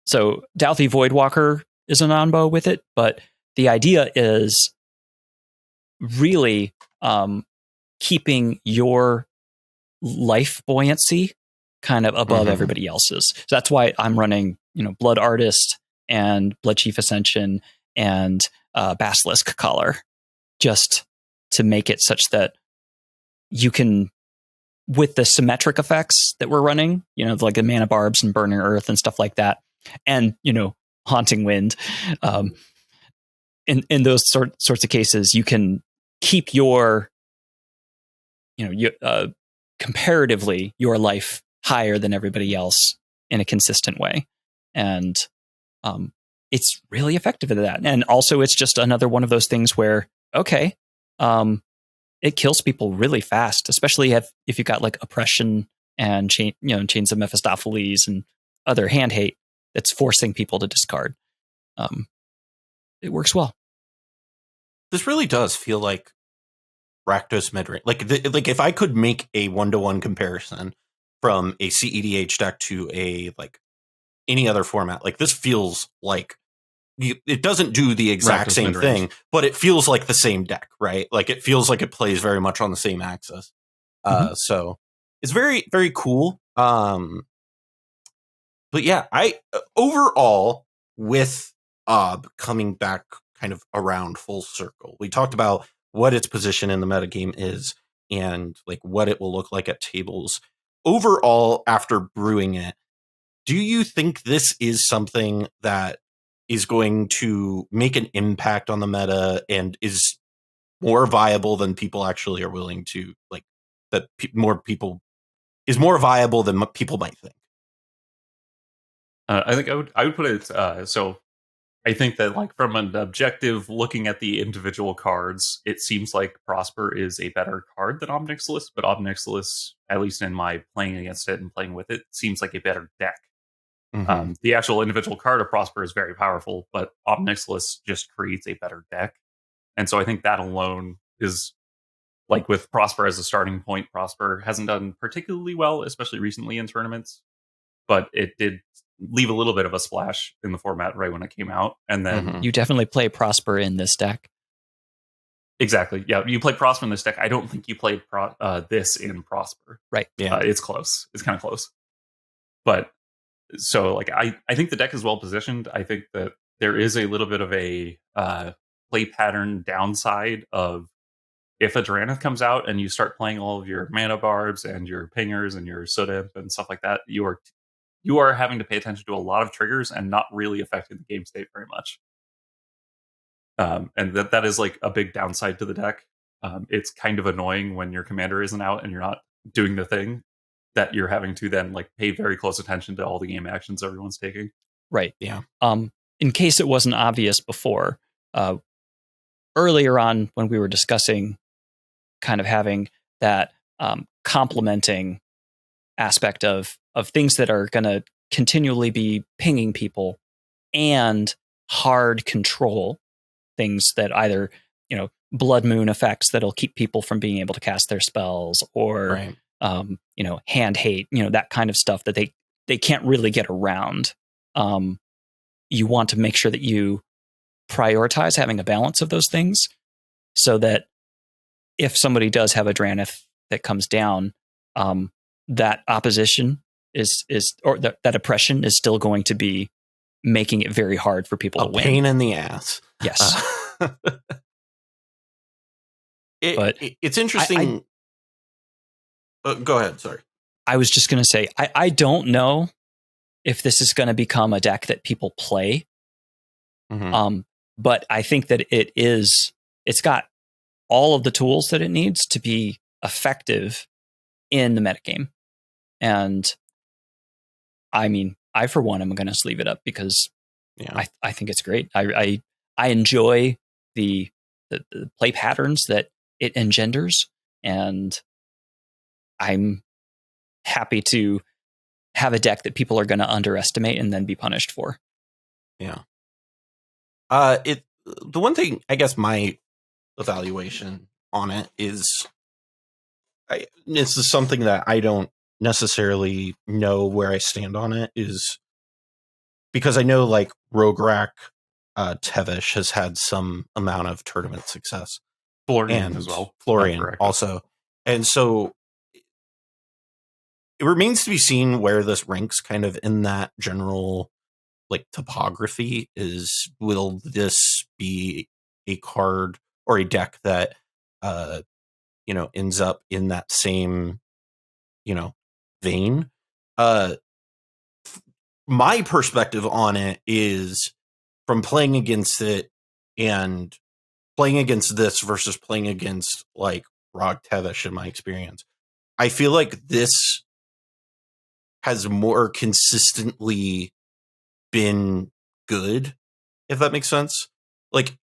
So Dauthi Voidwalker is a non-bow with it, but the idea is really keeping your life buoyancy kind of above everybody else's. So that's why I'm running, Blood Artist and Bloodchief Ascension and Basilisk Collar, just to make it such that you can, with the symmetric effects that we're running, like the Mana Barbs and Burning Earth and stuff like that, and Haunting Wind, in those sorts of cases, you can keep your comparatively your life higher than everybody else in a consistent way, and it's really effective at that. And also, it's just another one of those things where it kills people really fast, especially if you've got like oppression and Chains of Mephistopheles and other hand hate that's forcing people to discard. It works well. This really does feel like Rakdos midrange. Like if I could make a 1-to-1 comparison from a cEDH deck to a like any other format, like this feels like it doesn't do the exact Rakdos same mid-range thing, but it feels like the same deck, right? Like it feels like it plays very much on the same axis. So very, very cool. But yeah, I overall with Ob coming back kind of around full circle. We talked about what its position in the metagame is and like what it will look like at tables. Overall, after brewing it, do you think this is something that is going to make an impact on the meta and is more viable than people actually are willing to like? That more people is more viable than people might think. I think I would put it so. I think that like from an objective looking at the individual cards, it seems like Prosper is a better card than Ob Nixilis, but Ob Nixilis, at least in my playing against it and playing with it, seems like a better deck. Mm-hmm. The actual individual card of Prosper is very powerful, but Ob Nixilis just creates a better deck. And so I think that alone is like with Prosper as a starting point. Prosper hasn't done particularly well, especially recently in tournaments, but it did leave a little bit of a splash in the format right when it came out. And then you definitely play Prosper in this deck. Exactly. Yeah, you play Prosper in this deck. I don't think you played this in Prosper. Right. Yeah, it's close. It's kind of close. But so like I think the deck is well positioned. I think that there is a little bit of a play pattern downside of if a Drannith comes out and you start playing all of your mana barbs and your pingers and your soot imp and stuff like that, you are having to pay attention to a lot of triggers and not really affecting the game state very much. And that is like a big downside to the deck. It's kind of annoying when your commander isn't out and you're not doing the thing that you're having to then like pay very close attention to all the game actions everyone's taking. Right. Yeah. In case it wasn't obvious before, earlier on when we were discussing kind of having that complementing aspect of things that are going to continually be pinging people and hard control things that either, blood moon effects that'll keep people from being able to cast their spells or, right. Hand hate, that kind of stuff that they can't really get around. You want to make sure that you prioritize having a balance of those things so that if somebody does have a Drannith that comes down, that opposition or that oppression is still going to be making it very hard for people to win. Pain in the ass. Yes. It's interesting. Go ahead. Sorry. I was just going to say, I don't know if this is going to become a deck that people play. Mm-hmm. But I think that it's got all of the tools that it needs to be effective in the metagame. And I mean, I, for one, am going to sleeve it up because I think it's great. I enjoy the play patterns that it engenders, and I'm happy to have a deck that people are going to underestimate and then be punished for. Yeah. The one thing, I guess my evaluation on it is, this is something that I don't necessarily know where I stand on it, is because I know like Rogue Rack Tevesh has had some amount of tournament success. Florian as well. Florian also. And so it remains to be seen where this ranks kind of in that general like topography. Will this be a card or a deck that ends up in that same vein? My perspective on it is from playing against it and playing against this versus playing against like Rog Tevesh in my experience. I feel like this has more consistently been good, if that makes sense. Like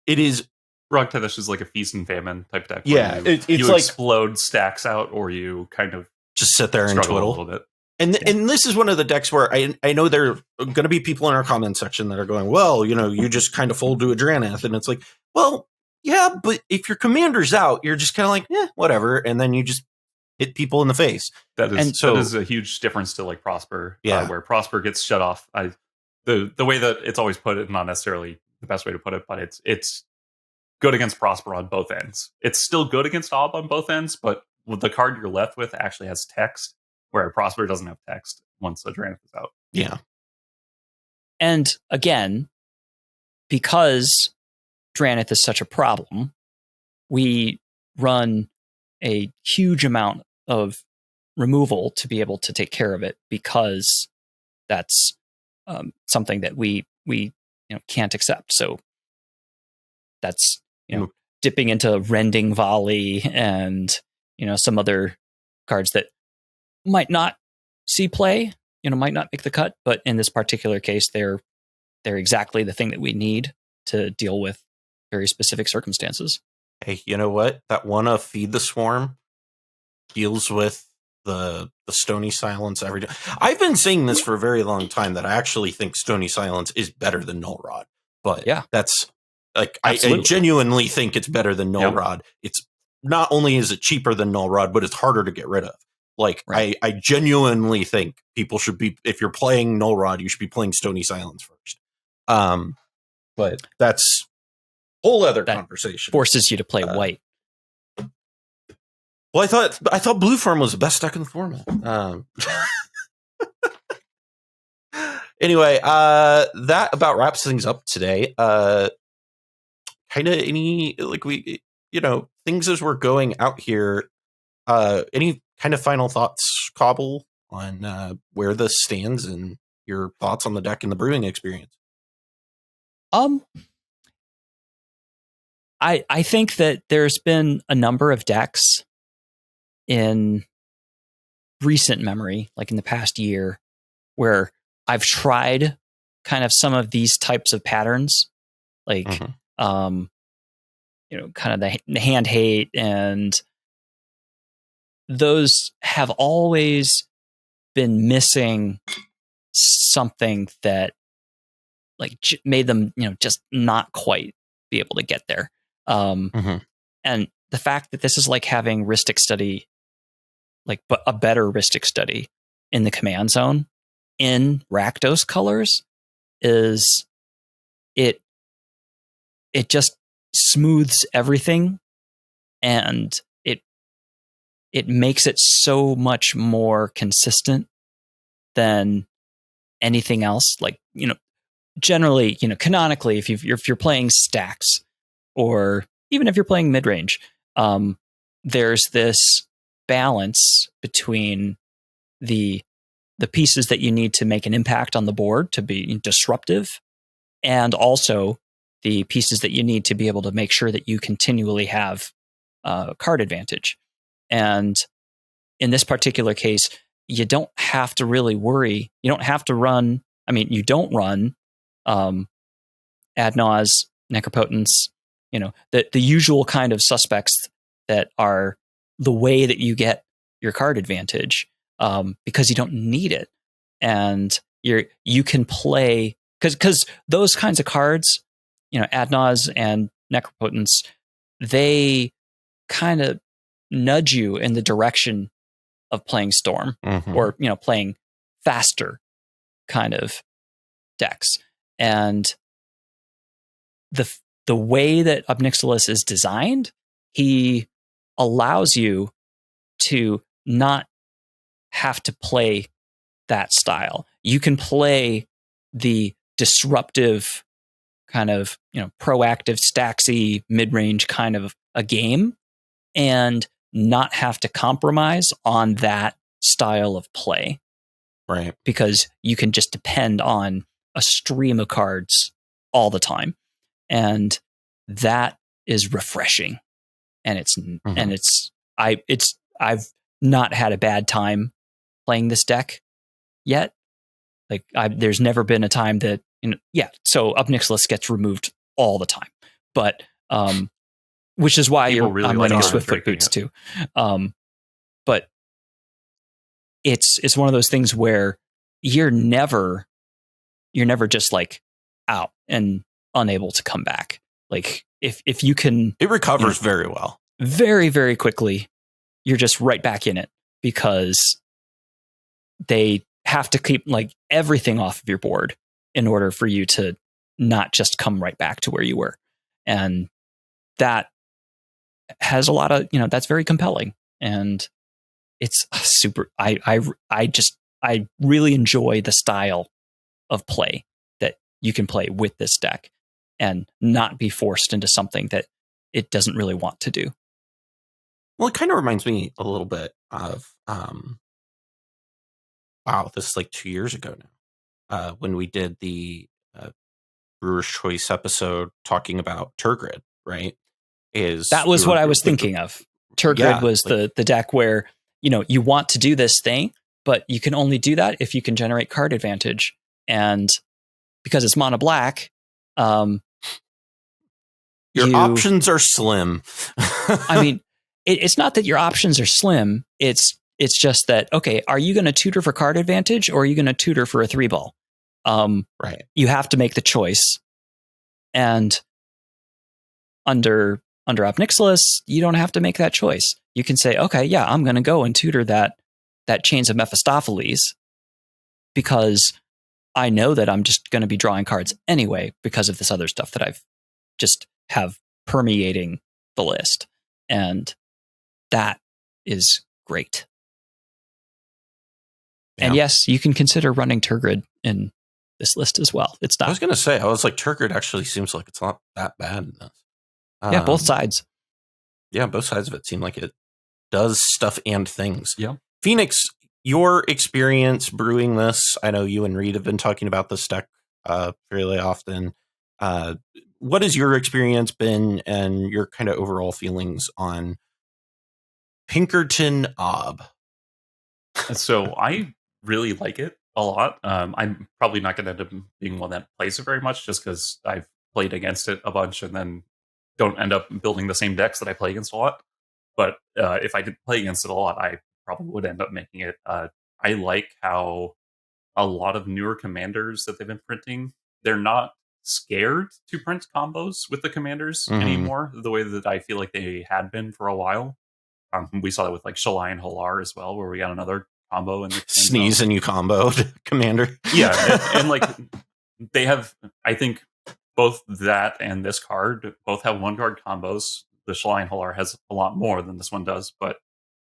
it is. Rog Tevesh is like a feast and famine type deck. Yeah, it's you like explode stacks out, or you kind of just sit there and twiddle a little bit. And this is one of the decks where I know there are going to be people in our comment section that are going, well, you just kind of fold to a Drannith, and it's like, well, yeah, but if your commander's out, you're just kind of like, whatever, and then you just hit people in the face. That is a huge difference to like Prosper, where Prosper gets shut off. The way that it's always put, it not necessarily the best way to put it, but it's good against Prosper on both ends. It's still good against Ob on both ends, but the card you're left with actually has text, where a Prosper doesn't have text once the Drannith is out. Yeah. And again, because Drannith is such a problem, we run a huge amount of removal to be able to take care of it, because that's something that we can't accept. So that's dipping into Rending Volley and some other cards that might not see play, might not make the cut, but in this particular case, they're exactly the thing that we need to deal with very specific circumstances. Hey, you know what? That one Feed the Swarm deals with the Stony Silence every day. I've been saying this for a very long time, that I actually think Stony Silence is better than Null Rod. But yeah, that's like, I genuinely think it's better than Null Rod. It's not only is it cheaper than Null Rod, but it's harder to get rid of. Like, right. I genuinely think people should be, if you're playing Null Rod, you should be playing Stony Silence first. But that's a whole other conversation. Forces you to play white. Well, I thought Blue Farm was the best deck in the format. Anyway, that about wraps things up today. Kind of any, like, things as we're going out here. Any kind of final thoughts, Cobble, on where this stands and your thoughts on the deck and the brewing experience? I think that there's been a number of decks in recent memory, like in the past year, where I've tried kind of some of these types of patterns, like, kind of the hand hate, and those have always been missing something that like made them, just not quite be able to get there. And the fact that this is like having Rhystic Study, like a better Rhystic Study in the command zone in Rakdos colors, is it just smooths everything, and it makes it so much more consistent than anything else. Like, generally, canonically, if you're playing stacks, or even if you're playing mid-range, there's this balance between the pieces that you need to make an impact on the board to be disruptive, and also the pieces that you need to be able to make sure that you continually have card advantage. And in this particular case, you don't have to really worry. You don't have to run. I mean, you don't run Ad Naus, Necropotence, the usual kind of suspects that are the way that you get your card advantage, because you don't need it. And you can play, because those kinds of cards, Ad Naus and Necropotence, they kind of nudge you in the direction of playing Storm, or playing faster kind of decks. And the way that Ob Nixilis is designed, he allows you to not have to play that style. You can play the disruptive kind of, proactive, stacksy, mid-range kind of a game, and not have to compromise on that style of play. Right. Because you can just depend on a stream of cards all the time. And that is refreshing. And I've not had a bad time playing this deck yet. Like, there's never been a time that, so Ob Nixilis gets removed all the time. But which is why I'm running Swiftfoot Boots too. But it's one of those things where you're never just like out and unable to come back. Like, if you can, it recovers very well, very, very quickly. You're just right back in it, because they have to keep like everything off of your board in order for you to not just come right back to where you were. And that has a lot of, that's very compelling. and it's super. I really enjoy the style of play that you can play with this deck and not be forced into something that it doesn't really want to do. Well, it kind of reminds me a little bit of, wow, this is like 2 years ago now, when we did the Brewer's Choice episode talking about Turgid, right? That was what I was thinking of. Turgid was the deck where, you want to do this thing, but you can only do that if you can generate card advantage. And because it's mono black, your options are slim. I mean, it's not that your options are slim. It's just that, okay, are you going to tutor for card advantage or are you going to tutor for a 3-ball? Right. You have to make the choice. And under Ob Nixilis, you don't have to make that choice. You can say, okay, yeah, I'm going to go and tutor that Chains of Mephistopheles because I know that I'm just going to be drawing cards anyway because of this other stuff that I've just have permeating the list. And that is great. Yeah. And yes, you can consider running Turgid in this list as well. It's not. I was going to say, I was like, Turgid actually seems like it's not that bad in this. Yeah, both sides. Yeah, both sides of it seem like it does stuff and things. Yeah. Fenix, your experience brewing this, I know you and Reed have been talking about this deck fairly often. What has your experience been and your kind of overall feelings on Pinkerton Ob? So I really like it a lot. I'm probably not going to end up being one that plays it very much just because I've played against it a bunch and then don't end up building the same decks that I play against a lot. But if I did play against it a lot, I probably would end up making it. I like how a lot of newer commanders that they've been printing, they're not scared to print combos with the commanders anymore, the way that I feel like they had been for a while. We saw that with like Shalai and Halar as well, where we got another combo in the sneeze and you comboed commander. Yeah, and like they have, I think both that and this card both have 1-card combos. The Shalai and Halar has a lot more than this one does, but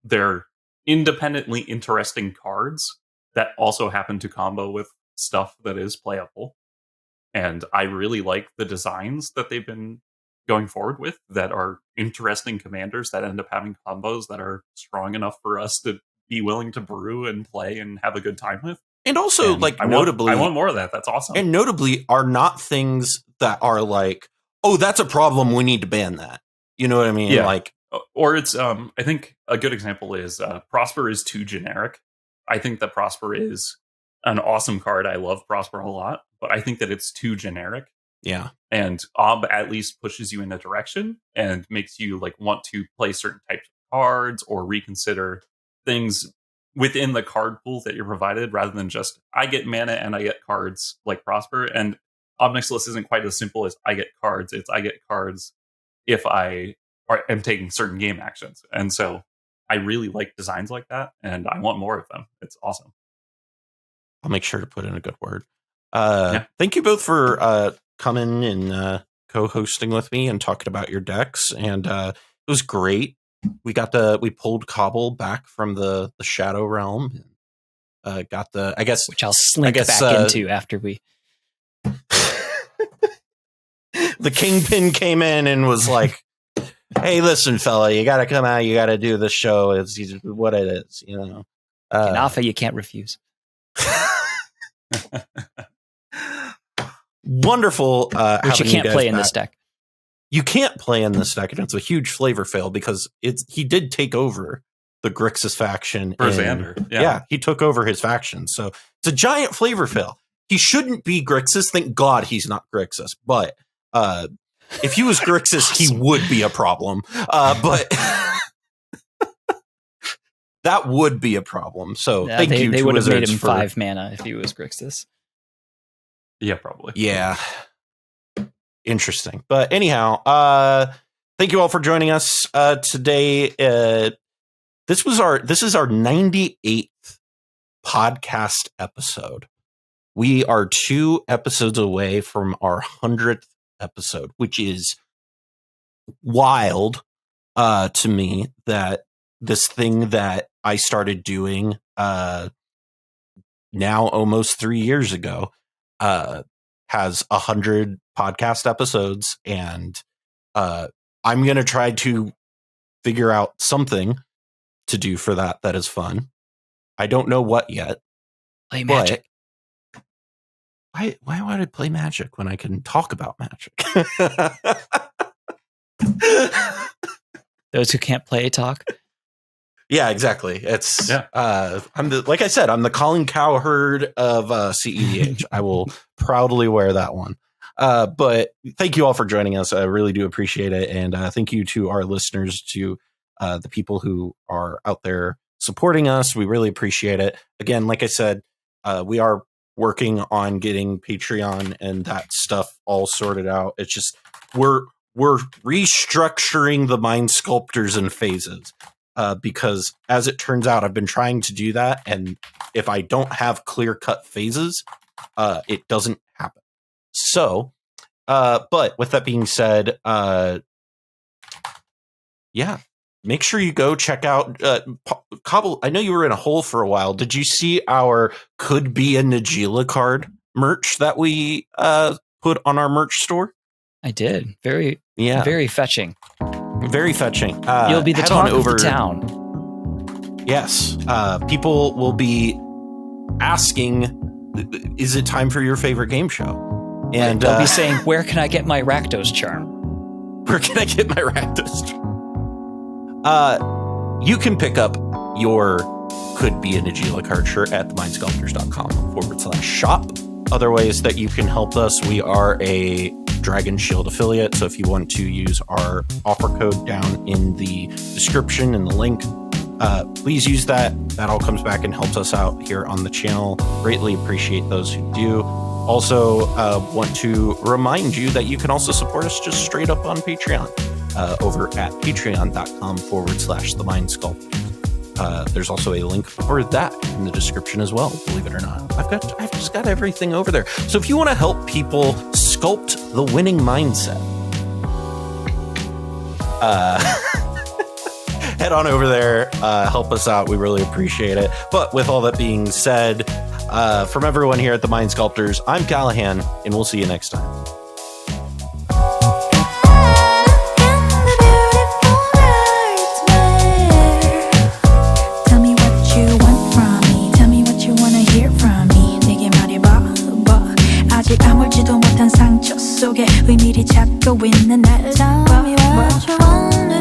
they're independently interesting cards that also happen to combo with stuff that is playable. And I really like the designs that they've been going forward with that are interesting commanders that end up having combos that are strong enough for us to be willing to brew and play and have a good time with. And also, and like, I notably... want more of that. That's awesome. And notably are not things that are like, oh, that's a problem, we need to ban that. You know what I mean? Yeah. Like, or it's, I think a good example is Prosper is too generic. I think that Prosper is an awesome card. I love Prosper a lot, but I think that it's too generic. Yeah. And Ob at least pushes you in a direction and makes you like want to play certain types of cards or reconsider things within the card pool that you're provided, rather than just I get mana and I get cards like Prosper. And Ob Nixilis isn't quite as simple as I get cards. It's I get cards if I am taking certain game actions. And so I really like designs like that, and I want more of them. It's awesome. I'll make sure to put in a good word. Thank you both for coming and co-hosting with me and talking about your decks. And it was great. We pulled Cobble back from the Shadow Realm. Got the, I guess, which I'll slink back into after we. The Kingpin came in and was like, "Hey, listen, fella, you got to come out. You got to do the show. It's what it is, you know." An offer you can't refuse. Wonderful. Which you can't play in this deck. You can't play in this deck, and it's a huge flavor fail because he did take over the Grixis faction. For Xander. Yeah, he took over his faction. So it's a giant flavor fail. He shouldn't be Grixis. Thank God he's not Grixis. But if he was Grixis, he would be a problem. But that would be a problem. So thank you. They would have made him 5 mana if he was Grixis. Yeah, probably. Yeah. Interesting. But anyhow, thank you all for joining us today. This is our 98th podcast episode. We are 2 episodes away from our 100th episode, which is wild to me that this thing that I started doing now almost 3 years ago has 100 podcast episodes, and I'm going to try to figure out something to do for that is fun. I don't know what yet. Play Magic. Why would I play Magic when I can talk about Magic? Those who can't play talk. Yeah, exactly. It's like I said, I'm the Colin Cowherd of cEDH. I will proudly wear that one. But thank you all for joining us. I really do appreciate it. And thank you to our listeners, to the people who are out there supporting us. We really appreciate it. Again, like I said, we are working on getting Patreon and that stuff all sorted out. It's just we're restructuring the Mind Sculptors in phases. Because as it turns out, I've been trying to do that, and if I don't have clear-cut phases, it doesn't happen. So, but with that being said, make sure you go check out Cobble. I know you were in a hole for a while. Did you see our Could Be a Nagila card merch that we put on our merch store? I did. Very fetching. Very fetching. You'll be the talk of the town. Yes. People will be asking, is it time for your favorite game show? And they'll be saying, where can I get my Rakdos charm? Where can I get my Rakdos charm? You can pick up your Could Be a Nagila card shirt at themindsculptors.com/shop. Other ways that you can help us, we are a Dragon Shield affiliate, so if you want to use our offer code down in the description and the link, please use that. That all comes back and helps us out here on the channel. Greatly appreciate those who do. Also, want to remind you that you can also support us just straight up on Patreon over at patreon.com/themindsculptors. There's also a link for that in the description as well, believe it or not. I've just got everything over there. So if you want to help people sculpt the winning mindset, head on over there, help us out. We really appreciate it. But with all that being said, from everyone here at the Mind Sculptors, I'm Callahan, and we'll see you next time. 아무렇지도 못한 상처 속에 의미를 찾고 있는 날 Tell me what you want.